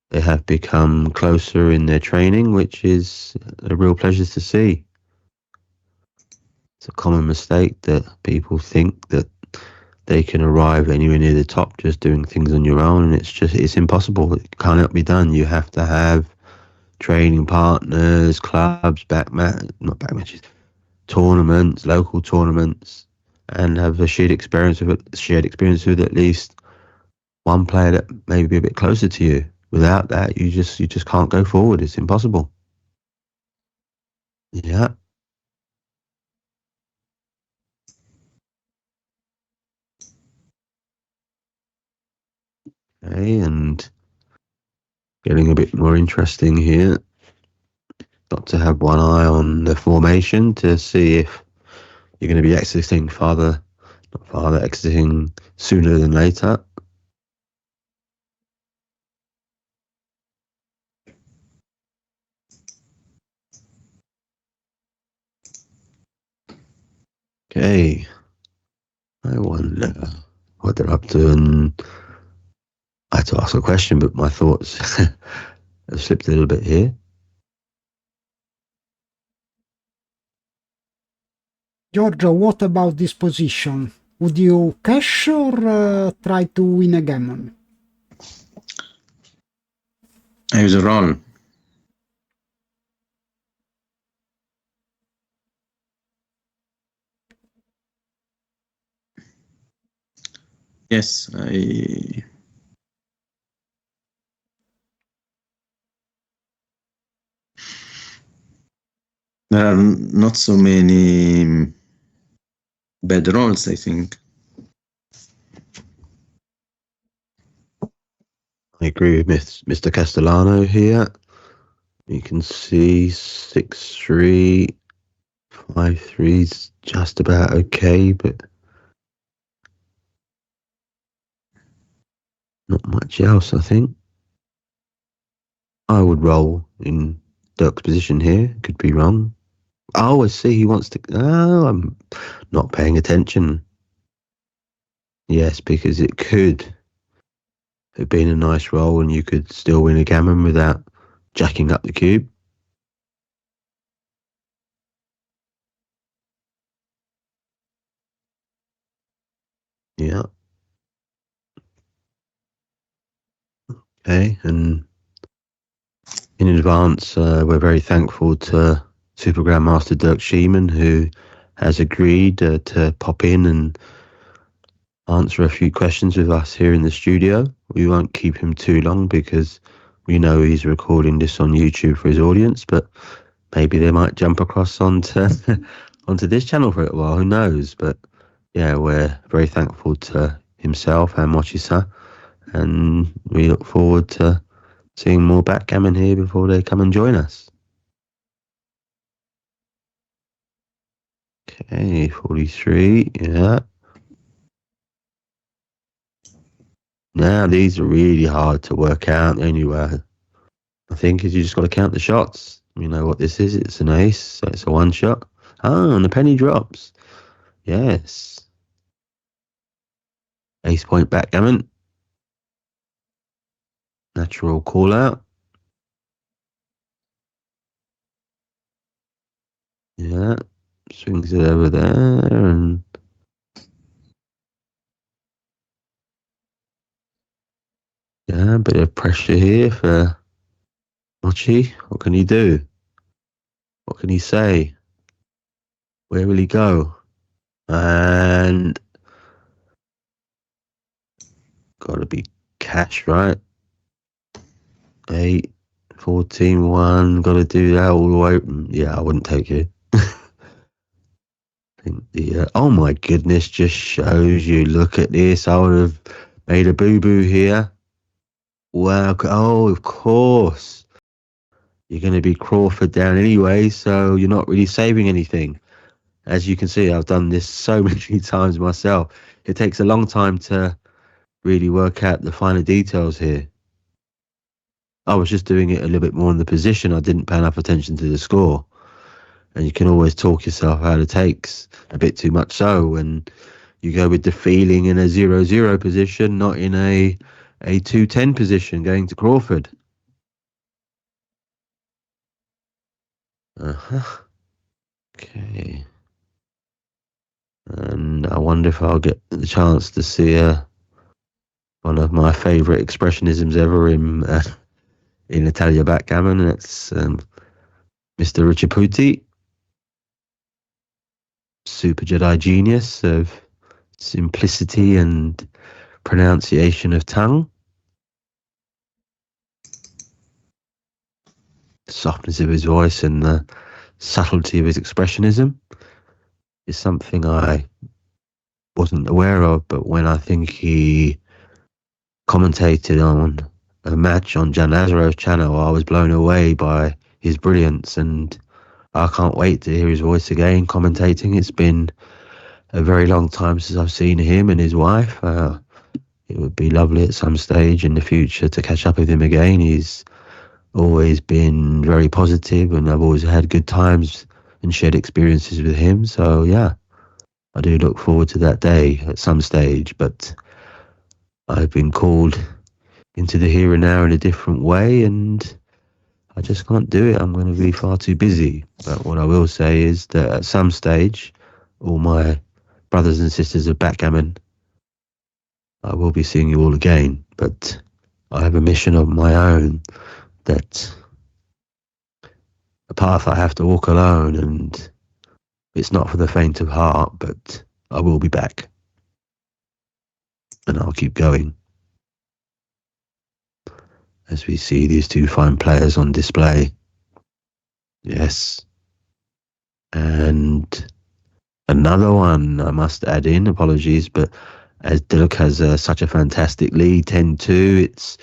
they have become closer in their training, which is a real pleasure to see. It's a common mistake that people think that they can arrive anywhere near the top just doing things on your own, and it's impossible. It cannot be done. You have to have training partners, clubs, tournaments, local tournaments, and have a shared experience with at least one player that may be a bit closer to you. Without that, you just can't go forward. It's impossible. Yeah. Okay, and getting a bit more interesting here. Got to have one eye on the formation to see if you're going to be exiting exiting sooner than later. Okay. I wonder what they're up to, and I had to ask a question, but my thoughts have slipped a little bit here. Giorgio, what about this position? Would you cash or try to win a gammon? I would roll. Yes, there are not so many bad rolls, I think. I agree with Mr. Castellano here. You can see 6-3, 5-3's just about okay, but not much else, I think. I would roll in Dirk's position here. Could be wrong. Oh, I see. He wants to. Oh, I'm not paying attention. Yes, because it could have been a nice roll and you could still win a gammon without jacking up the cube. Yeah. Okay, and in advance, we're very thankful to Super Grandmaster Dirk Sheeman, who has agreed to pop in and answer a few questions with us here in the studio. We won't keep him too long because we know he's recording this on YouTube for his audience, but maybe they might jump across onto onto this channel for a little while. Who knows? But yeah, we're very thankful to himself and Mochi-san, and we look forward to seeing more backgammon here before they come and join us. Okay, 43, yeah. Now, these are really hard to work out. The only way, I think, is you just got to count the shots. You know what this is? It's an ace, so it's a one shot. Oh, and the penny drops. Yes. Ace point backgammon. Natural call out. Yeah. Swings it over there and yeah, a bit of pressure here for Mochi. What can he do? What can he say? Where will he go? And gotta be cash, right? 8, 14, 1. Gotta do that all the way. Yeah, I wouldn't take it. I think the oh my goodness, just shows you. Look at this. I would have made a boo-boo here. Wow. Oh, of course. You're going to be Crawford down anyway, so you're not really saving anything. As you can see, I've done this so many times myself. It takes a long time to really work out the finer details here. I was just doing it a little bit more in the position. I didn't pay enough attention to the score. And you can always talk yourself out of takes, a bit too much so, when you go with the feeling in a 0-0 position, not in a 2-10 position going to Crawford. Okay. And I wonder if I'll get the chance to see one of my favourite expressionisms ever in Italia backgammon. That's Mr. Richiputi, super Jedi genius of simplicity and pronunciation of tongue. The softness of his voice and the subtlety of his expressionism is something I wasn't aware of, but when I think he commentated on a match on Jan Lazaro's channel, I was blown away by his brilliance, and I can't wait to hear his voice again commentating. It's been a very long time since I've seen him and his wife. It would be lovely at some stage in the future to catch up with him again. He's always been very positive, and I've always had good times and shared experiences with him. So yeah, I do look forward to that day at some stage, but I've been called into the here and now in a different way, and I just can't do it. I'm going to be far too busy. But what I will say is that at some stage, all my brothers and sisters of backgammon, I will be seeing you all again. But I have a mission of my own, that a path I have to walk alone, and it's not for the faint of heart, but I will be back. And I'll keep going. As we see these two fine players on display. Yes. And another one I must add in, apologies, but as Diluk has such a fantastic lead, 10-2, it's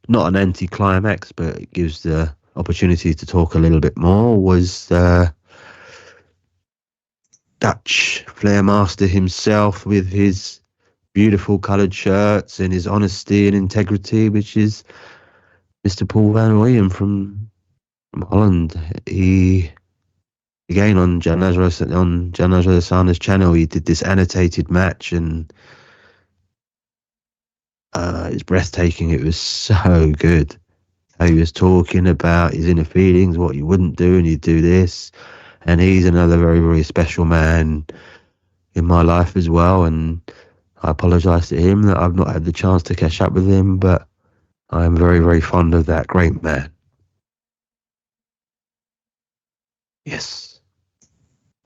not an anti-climax, but it gives the opportunity to talk a little bit more, was Dutch Flair Master himself with his beautiful coloured shirts and his honesty and integrity, which is Mr. Paul Van Ooyen from Holland. He, again, on Jan Lazaro-sana's channel, he did this annotated match, and it's breathtaking. It was so good. How he was talking about his inner feelings, what you wouldn't do, and he'd do this. And he's another very, very special man in my life as well. And I apologise to him that I've not had the chance to catch up with him, but I am very, very fond of that great man. Yes.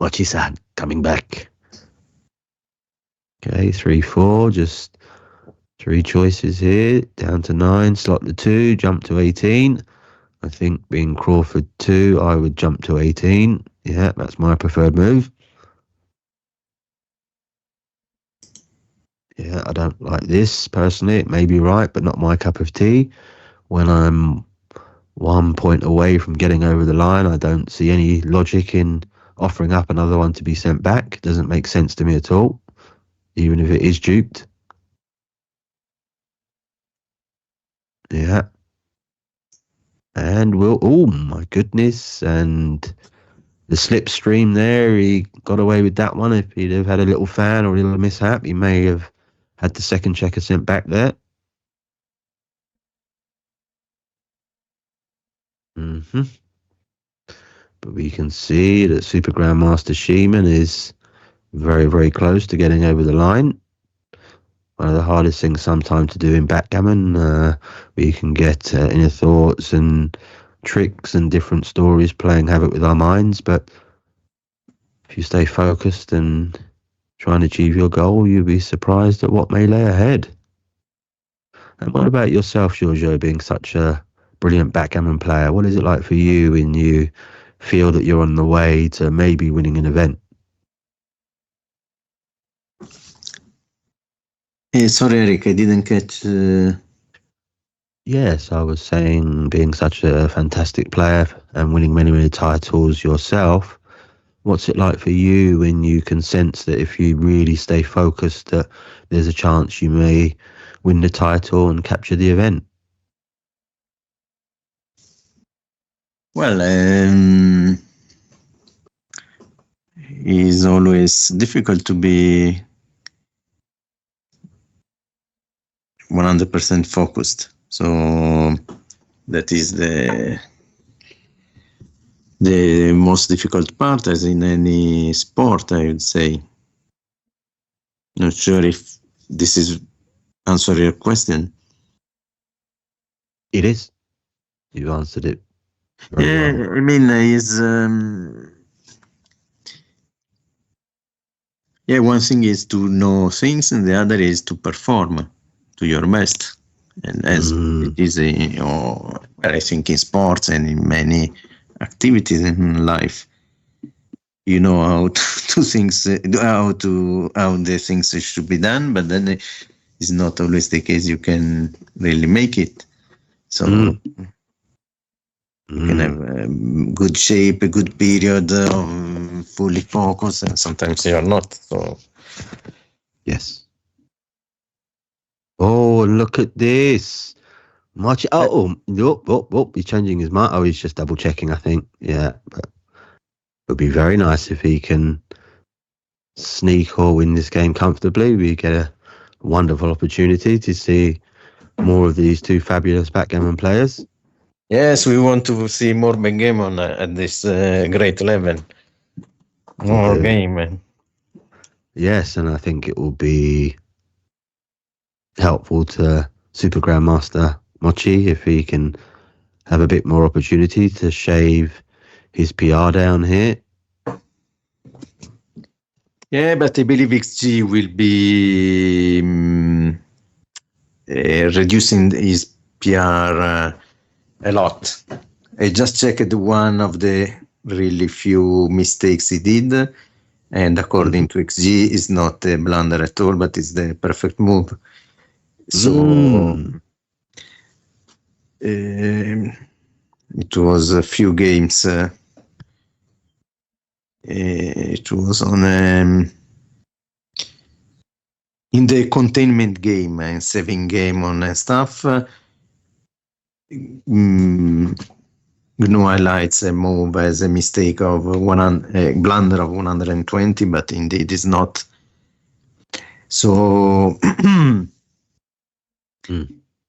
Mochi-san, coming back. Okay, 3-4, just 3 choices here, down to 9, slot the 2, jump to 18. I think being Crawford 2, I would jump to 18. Yeah, that's my preferred move. Yeah, I don't like this personally. It may be right, but not my cup of tea. When I'm 1 point away from getting over the line, I don't see any logic in offering up another one to be sent back. It doesn't make sense to me at all, even if it is duped. Yeah. And oh my goodness, and the slipstream there, he got away with that one. If he'd have had a little fan or a little mishap, he may have had the second checker sent back there. But we can see that Super Grandmaster Sheeman is very, very close to getting over the line. One of the hardest things sometimes to do in backgammon, where you can get inner thoughts and tricks and different stories playing havoc with our minds. But if you stay focused and try and achieve your goal, you'll be surprised at what may lay ahead. And what about yourself, Giorgio, being such a brilliant backgammon player? What is it like for you when you feel that you're on the way to maybe winning an event? Sorry, Eric, I didn't catch. Yes, I was saying, being such a fantastic player and winning many, many titles yourself, what's it like for you when you can sense that if you really stay focused, that there's a chance you may win the title and capture the event? Well, it's always difficult to be 100% focused. So that is the most difficult part, as in any sport, I would say. Not sure if this is answer your question. It is. You answered it. Yeah, well. I mean, one thing is to know things, and the other is to perform to your best. And as it is, I think in sports and in many activities in life, you know how to things, how the things should be done, but then it's not always the case. You can really make it. So you can have a good shape, a good period, fully focused, and sometimes you are not. So yes. Oh, look at this. Much. Oh, he's changing his mind. Oh, he's just double checking, I think. Yeah, but it would be very nice if he can sneak or win this game comfortably. We get a wonderful opportunity to see more of these two fabulous backgammon players. Yes, we want to see more backgammon at this great level. More game. Yes, and I think it will be helpful to Super Grandmaster Mochi if he can have a bit more opportunity to shave his PR down here. Yeah, but I believe XG will be reducing his PR a lot. I just checked one of the really few mistakes he did, and according to XG, is not a blunder at all, but it's the perfect move. So it was a few games. It was on in the containment game and saving game on stuff. GNU highlights a move as a mistake of a blunder of 120, but indeed is not. So,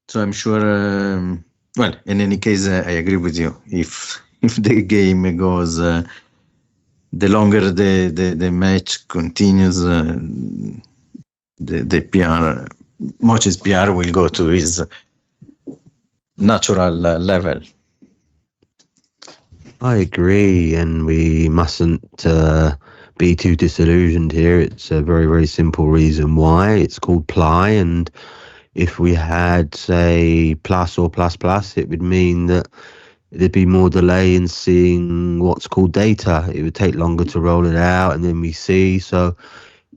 so I'm sure. Well, in any case, I agree with you. If the game goes, the longer the match continues, the PR, Mochi's PR will go to his natural level. I agree, and we mustn't be too disillusioned here. It's a very, very simple reason why. It's called Ply, and if we had, say, Plus or Plus Plus, it would mean that there'd be more delay in seeing what's called data. It would take longer to roll it out, and then we see. So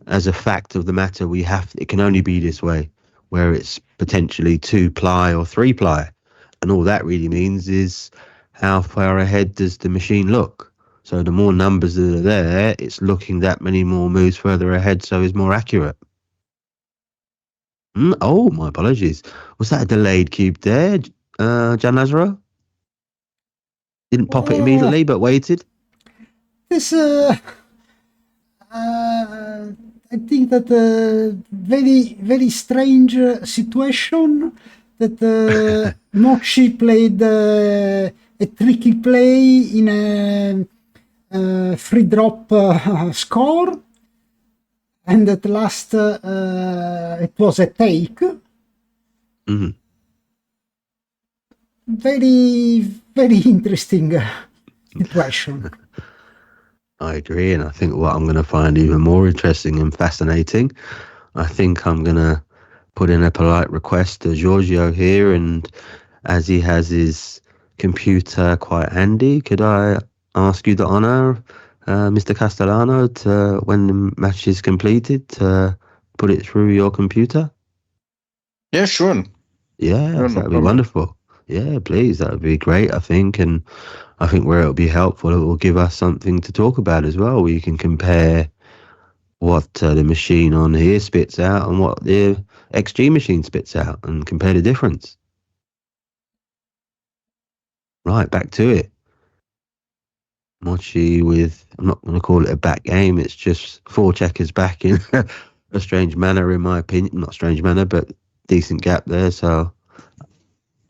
as a fact of the matter, it can only be this way, where it's potentially 2-ply or 3-ply. And all that really means is how far ahead does the machine look? So the more numbers that are there, it's looking that many more moves further ahead, so it's more accurate. Oh, my apologies. Was that a delayed cube there, Jan Lazaro? Didn't pop it immediately, but waited? This, I think that very, very strange situation that Mochi played a tricky play in a free drop score, and at last it was a take. Mm-hmm. Very, very interesting situation. I agree, and I think what I'm going to find even more interesting and fascinating, I think I'm going to put in a polite request to Giorgio here, and as he has his computer quite handy, could I ask you the honour, Mr. Castellano, to, when the match is completed, to put it through your computer? Yeah, sure. Yeah, No that would be problem. wonderful. Yeah, please, that would be great, I think. And I think where it'll be helpful, it will give us something to talk about as well, where you can compare what the machine on here spits out and what the XG machine spits out and compare the difference. Right, back to it. Mochi with, I'm not going to call it a back game, it's just 4 checkers back in a strange manner, in my opinion. Not strange manner, but decent gap there. So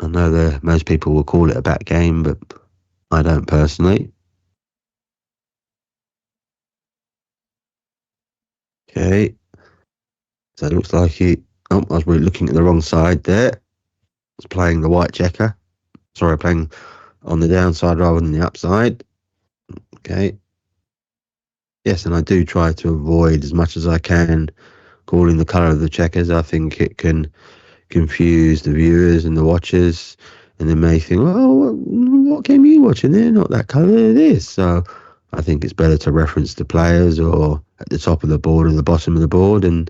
I know that most people will call it a back game, but I don't personally. Okay. So it looks like I was really looking at the wrong side there. It's playing the white checker. Sorry, playing on the downside rather than the upside. Okay. Yes, and I do try to avoid as much as I can calling the colour of the checkers. I think it can confuse the viewers and the watchers, and they may think, well, what game are you watching? They're not that colour, they're this. So I think it's better to reference the players or at the top of the board or the bottom of the board, and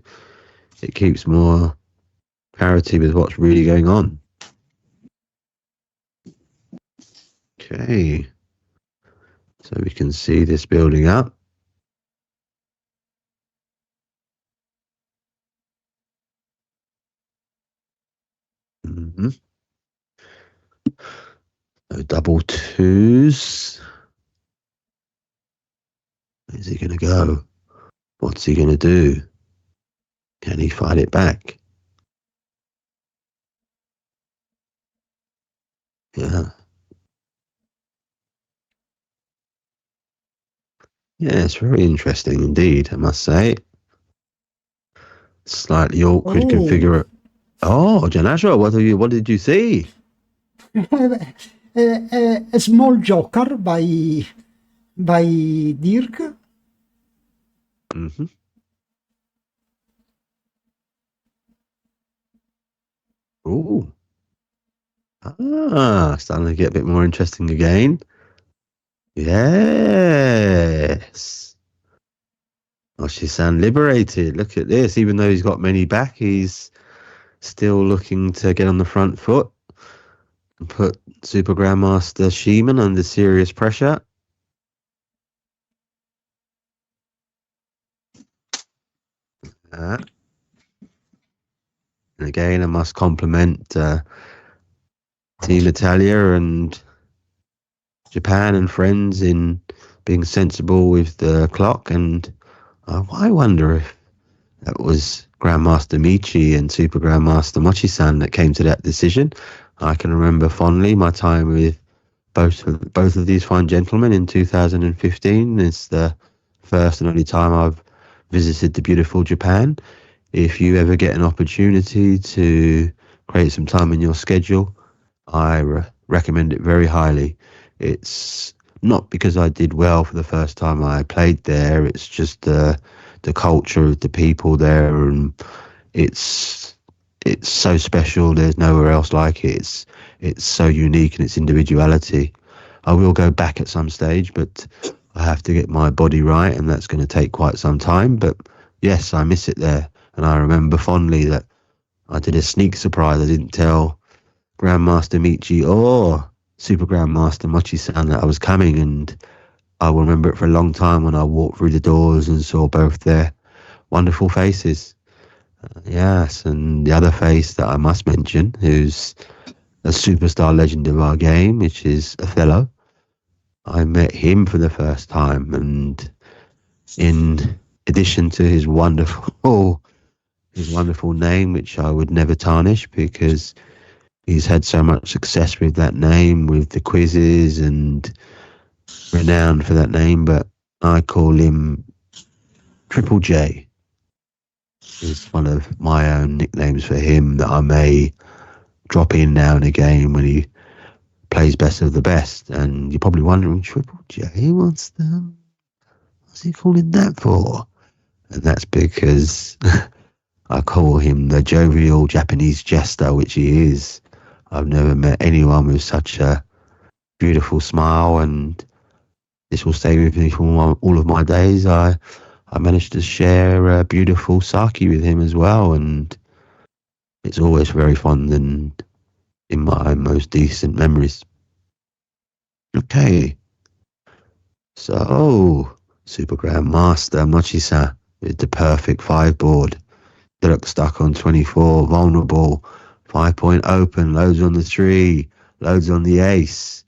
it keeps more parity with what's really going on. Okay. So we can see this building up. Mm-hmm. So double twos. Where's he going to go? What's he going to do? Can he fight it back? Yeah. Yeah, it's very interesting indeed, I must say. Slightly awkward configure. Oh, Janashua, what did you see? A small joker by Dirk. Mm-hmm. Ooh. Starting to get a bit more interesting again. Yes. Mochi-san liberated. Look at this. Even though he's got many back, he's still looking to get on the front foot and put Super Grandmaster Shimon under serious pressure. And again, I must compliment Team Italia and Japan and friends in being sensible with the clock. And I wonder if that was Grandmaster Michi and Super Grandmaster Mochi-san that came to that decision. I can remember fondly my time with both of these fine gentlemen in 2015. It's the first and only time I've visited the beautiful Japan. If you ever get an opportunity to create some time in your schedule, I recommend it very highly. It's not because I did well for the first time I played there. It's just the culture of the people there, and it's so special. There's nowhere else like it. It's so unique in its individuality. I will go back at some stage, but I have to get my body right, and that's going to take quite some time. But yes, I miss it there, and I remember fondly that I did a sneak surprise. I didn't tell Grandmaster Michi or Super Grandmaster Mochi-san that I was coming, and I will remember it for a long time when I walked through the doors and saw both their wonderful faces. Yes, and the other face that I must mention, who's a superstar legend of our game, which is Othello. I met him for the first time, and in addition to his wonderful name, which I would never tarnish because he's had so much success with that name, with the quizzes, and renowned for that name, but I call him Triple J. It's one of my own nicknames for him that I may drop in now and again when he plays best of the best. And you're probably wondering, Triple J, what's he calling that for? And that's because I call him the jovial Japanese jester, which he is. I've never met anyone with such a beautiful smile, and this will stay with me for all of my days. I managed to share a beautiful sake with him as well, and it's always very fond and in my most decent memories. Okay, so Super Grandmaster Mochi-san with the perfect 5 board. Dirk stuck on 24, vulnerable, 5-point open, loads on the 3, loads on the ace.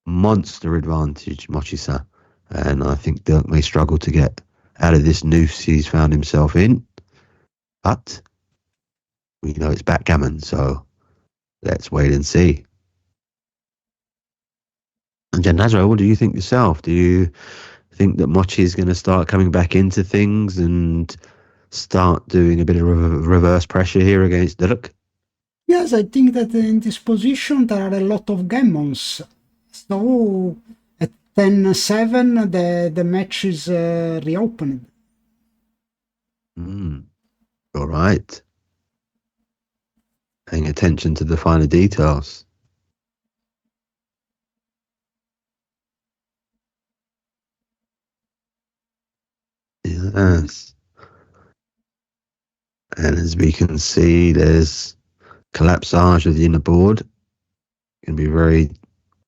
Monster advantage, Mochi-san. And I think Dirk may struggle to get out of this noose he's found himself in. But we know it's backgammon, so let's wait and see. And Giannazzo, what do you think yourself? Do you think that Mochi is going to start coming back into things and start doing a bit of reverse pressure here against Dirk? Yes, I think that in this position there are a lot of gammons. So at 10-7 the match is reopened. All right. Paying attention to the finer details. Yes. And as we can see, there's collapsage of the inner board. It can be very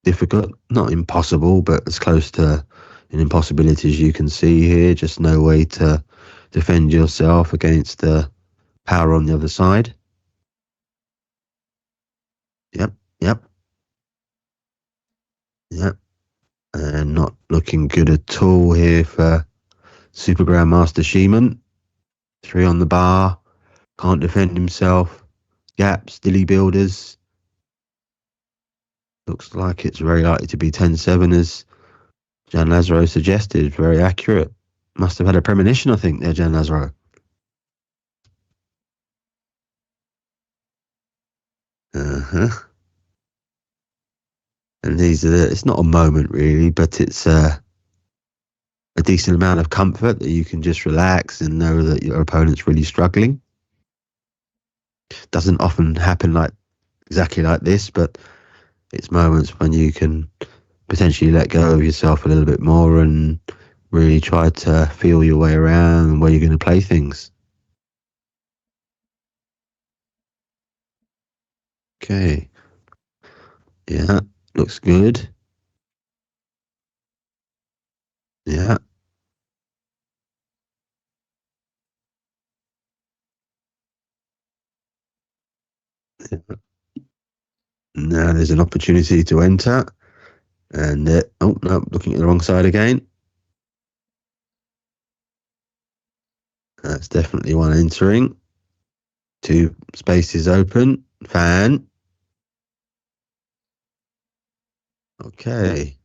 difficult, not impossible, but as close to an impossibility as you can see here. Just no way to defend yourself against the power on the other side. Yep. And not looking good at all here for Super Grandmaster Sheeman. 3 on the bar, can't defend himself. Gaps, dilly builders. Looks like it's very likely to be 10-7 as Jan Lazaro suggested. Very accurate. Must have had a premonition, I think, there, Jan Lazaro. And it's not a moment really, but it's a decent amount of comfort that you can just relax and know that your opponent's really struggling. Doesn't often happen exactly like this, but it's moments when you can potentially let go of yourself a little bit more and really try to feel your way around and where you're going to play things. Okay. Yeah, looks good. Yeah. Now there's an opportunity to enter. And, oh, no, looking at the wrong side again. That's definitely one entering. 2 spaces open. Fan. Okay.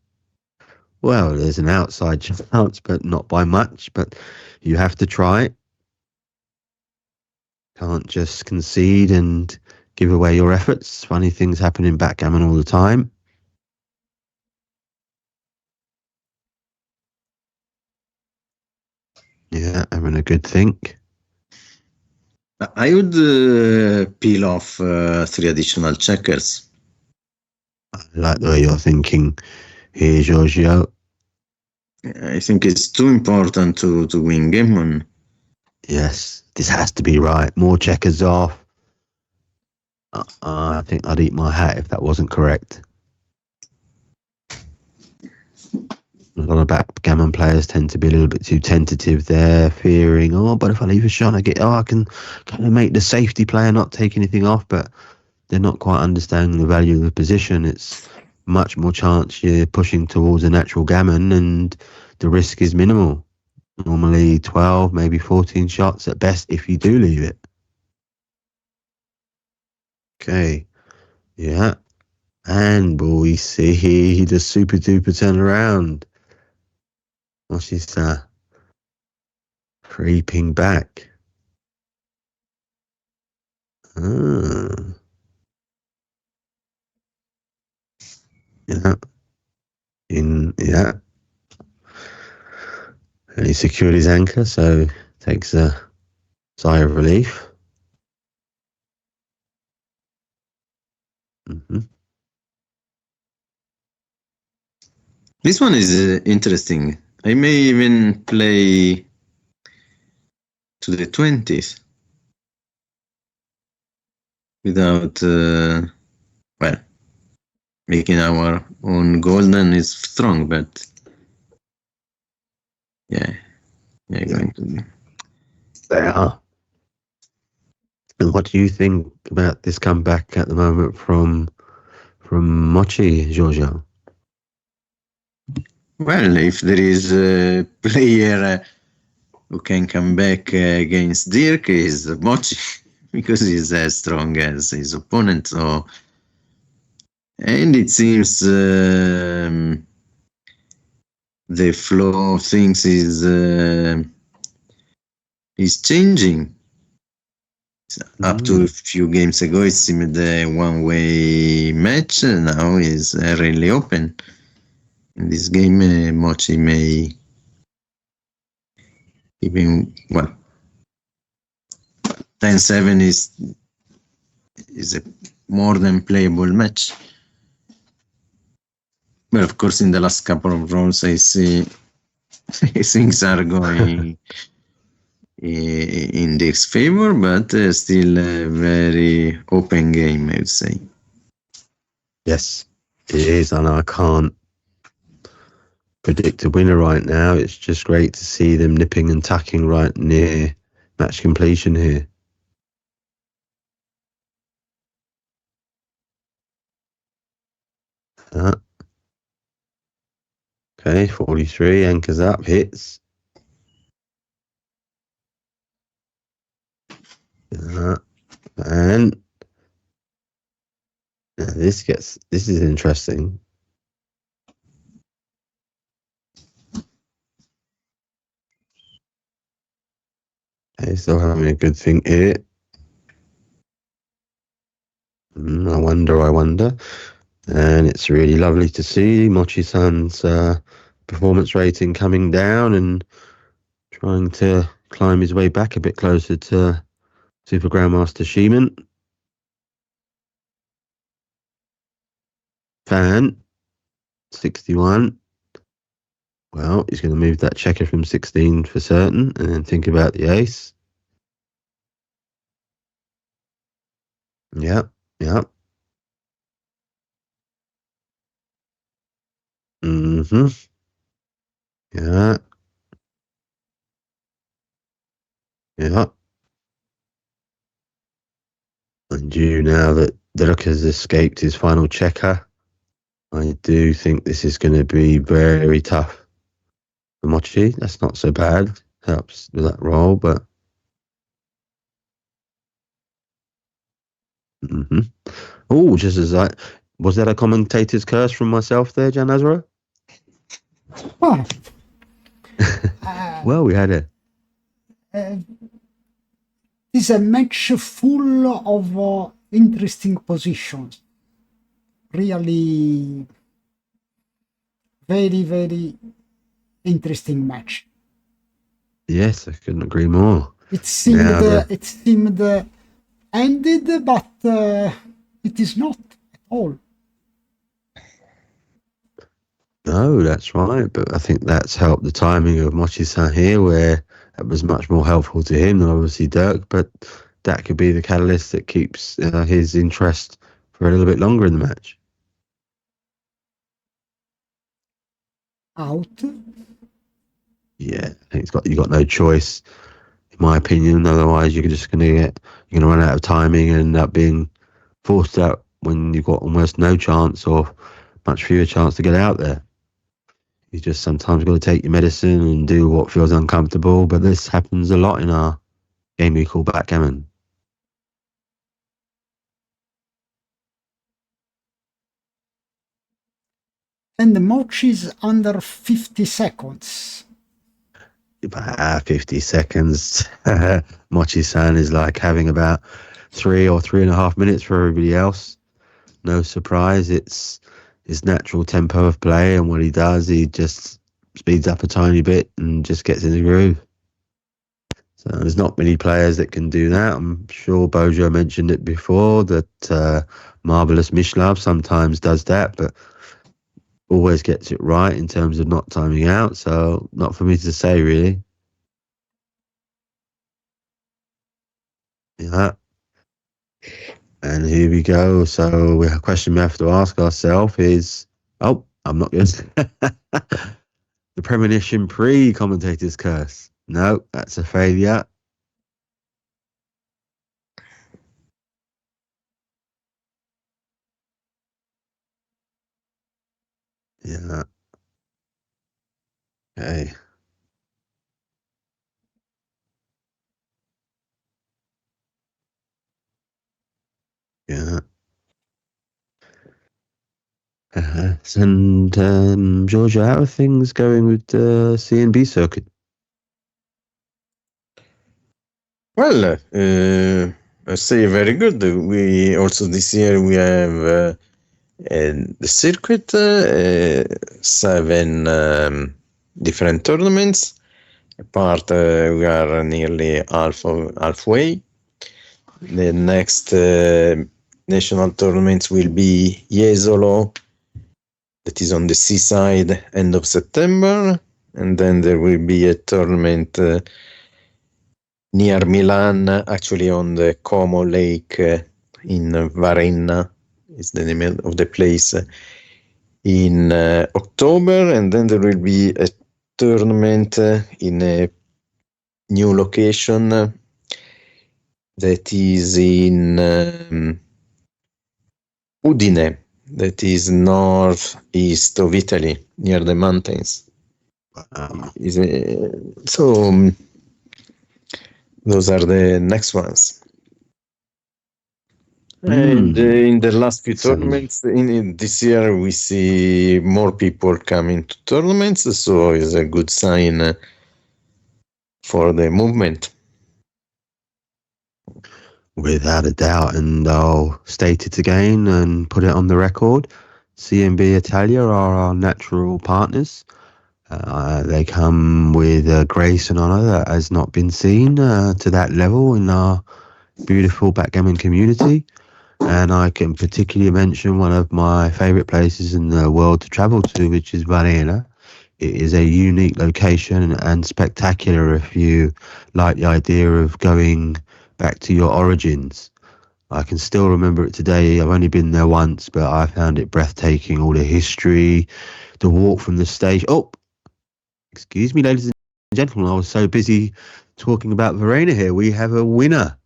Well, there's an outside chance, but not by much. But you have to try. Can't just concede and give away your efforts. Funny things happen in backgammon all the time. Yeah, having a good think. I would peel off 3 additional checkers. I like the way you're thinking here, Giorgio. I think it's too important to win game on. Yes, this has to be right. More checkers off. I think I'd eat my hat if that wasn't correct. A lot of backgammon players tend to be a little bit too tentative there, fearing, but if I leave a shot, I can kind of make the safety player not take anything off, but they're not quite understanding the value of the position. It's much more chance you're pushing towards a natural gammon and the risk is minimal. Normally 12, maybe 14 shots at best if you do leave it. Okay. Yeah. And will we see the super duper turnaround? What's his creeping back? Yeah. And he secured his anchor, so takes a sigh of relief. This one is interesting. I may even play to the 20s without, making our own golden is strong, but going to be. They are. And what do you think about this comeback at the moment from Mochi, Giorgio? Well, if there is a player who can come back against Dirk, is Mochi, because he's as strong as his opponent. So, and it seems the flow of things is changing. Up to a few games ago, it seemed a one-way match. Now is really open. In this game, Mochi may even 10-7 is a more than playable match. But of course, in the last couple of rounds, I see things are going in Dirk's favor, but still a very open game, I would say. Yes, it is, and I can't predict a winner right now. It's just great to see them nipping and tucking right near match completion here. Okay, 43, anchors up, hits. And this is interesting. Okay, still having a good think here. I wonder. And it's really lovely to see Mochi-san's performance rating coming down and trying to climb his way back a bit closer to Super Grandmaster Shimon. Fan, 61. Well, he's going to move that checker from 16 for certain and then think about the ace. Yep. Mm-hmm. Yeah. And now that Dirk has escaped his final checker, I do think this is going to be very tough for Mochi. That's not so bad. Helps with that roll, but oh, just as was that a commentator's curse from myself there, Jan Azra? Oh. Well, we had it's a match full of interesting positions. Really very, very interesting match. Yes, I couldn't agree more. It seemed Now ended, but it is not at all. No, that's right. But I think that's helped the timing of Mochi-san here, where that was much more helpful to him than obviously Dirk. But that could be the catalyst that keeps his interest for a little bit longer in the match. Out. Yeah, I think you got no choice, in my opinion. Otherwise, you're gonna run out of timing and end up being forced out when you've got almost no chance or much fewer chance to get out there. You just sometimes got to take your medicine and do what feels uncomfortable. But this happens a lot in our game we call backgammon. And the Mochi's under 50 seconds. 50 seconds. Mochi-san is like having about 3 or 3.5 minutes for everybody else. No surprise. It's his natural tempo of play, and what he does, he just speeds up a tiny bit and just gets in the groove. So there's not many players that can do that. I'm sure Bojo mentioned it before that Marvelous Mishlove sometimes does that, but always gets it right in terms of not timing out. So not for me to say, really. Yeah. And here we go. So a question we have to ask ourselves is, I'm not going to... The premonition pre-commentator's curse. No, that's a failure. Yeah. Okay. Yeah. And Georgia, how are things going with the CNB circuit? Well, I say very good. We also this year we have the circuit, 7 different tournaments. Apart, we are nearly halfway. The next national tournaments will be Jesolo, that is on the seaside, end of September, and then there will be a tournament near Milan, actually on the Como Lake in Varenna, is the name of the place, in October, and then there will be a tournament in a new location that is in Udine, that is northeast of Italy, near the mountains. So those are the next ones. And in the last few tournaments in this year, we see more people coming to tournaments, so it's a good sign for the movement. Without a doubt, and I'll state it again and put it on the record. CNB Italia are our natural partners. They come with grace and honour that has not been seen to that level in our beautiful backgammon community. And I can particularly mention one of my favourite places in the world to travel to, which is Varenna. It is a unique location and spectacular if you like the idea of going back to your origins. I can still remember it today. I've only been there once, but I found it breathtaking. All the history, the walk from the station. Oh, excuse me, ladies and gentlemen. I was so busy talking about Varenna here. We have a winner.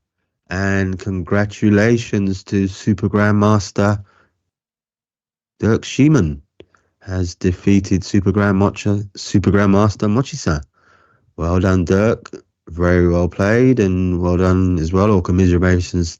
And congratulations to Super Grandmaster Dirk Schiemann has defeated Super Grandmaster Mochi-san. Well done, Dirk. Very well played, and well done as well. All commiserations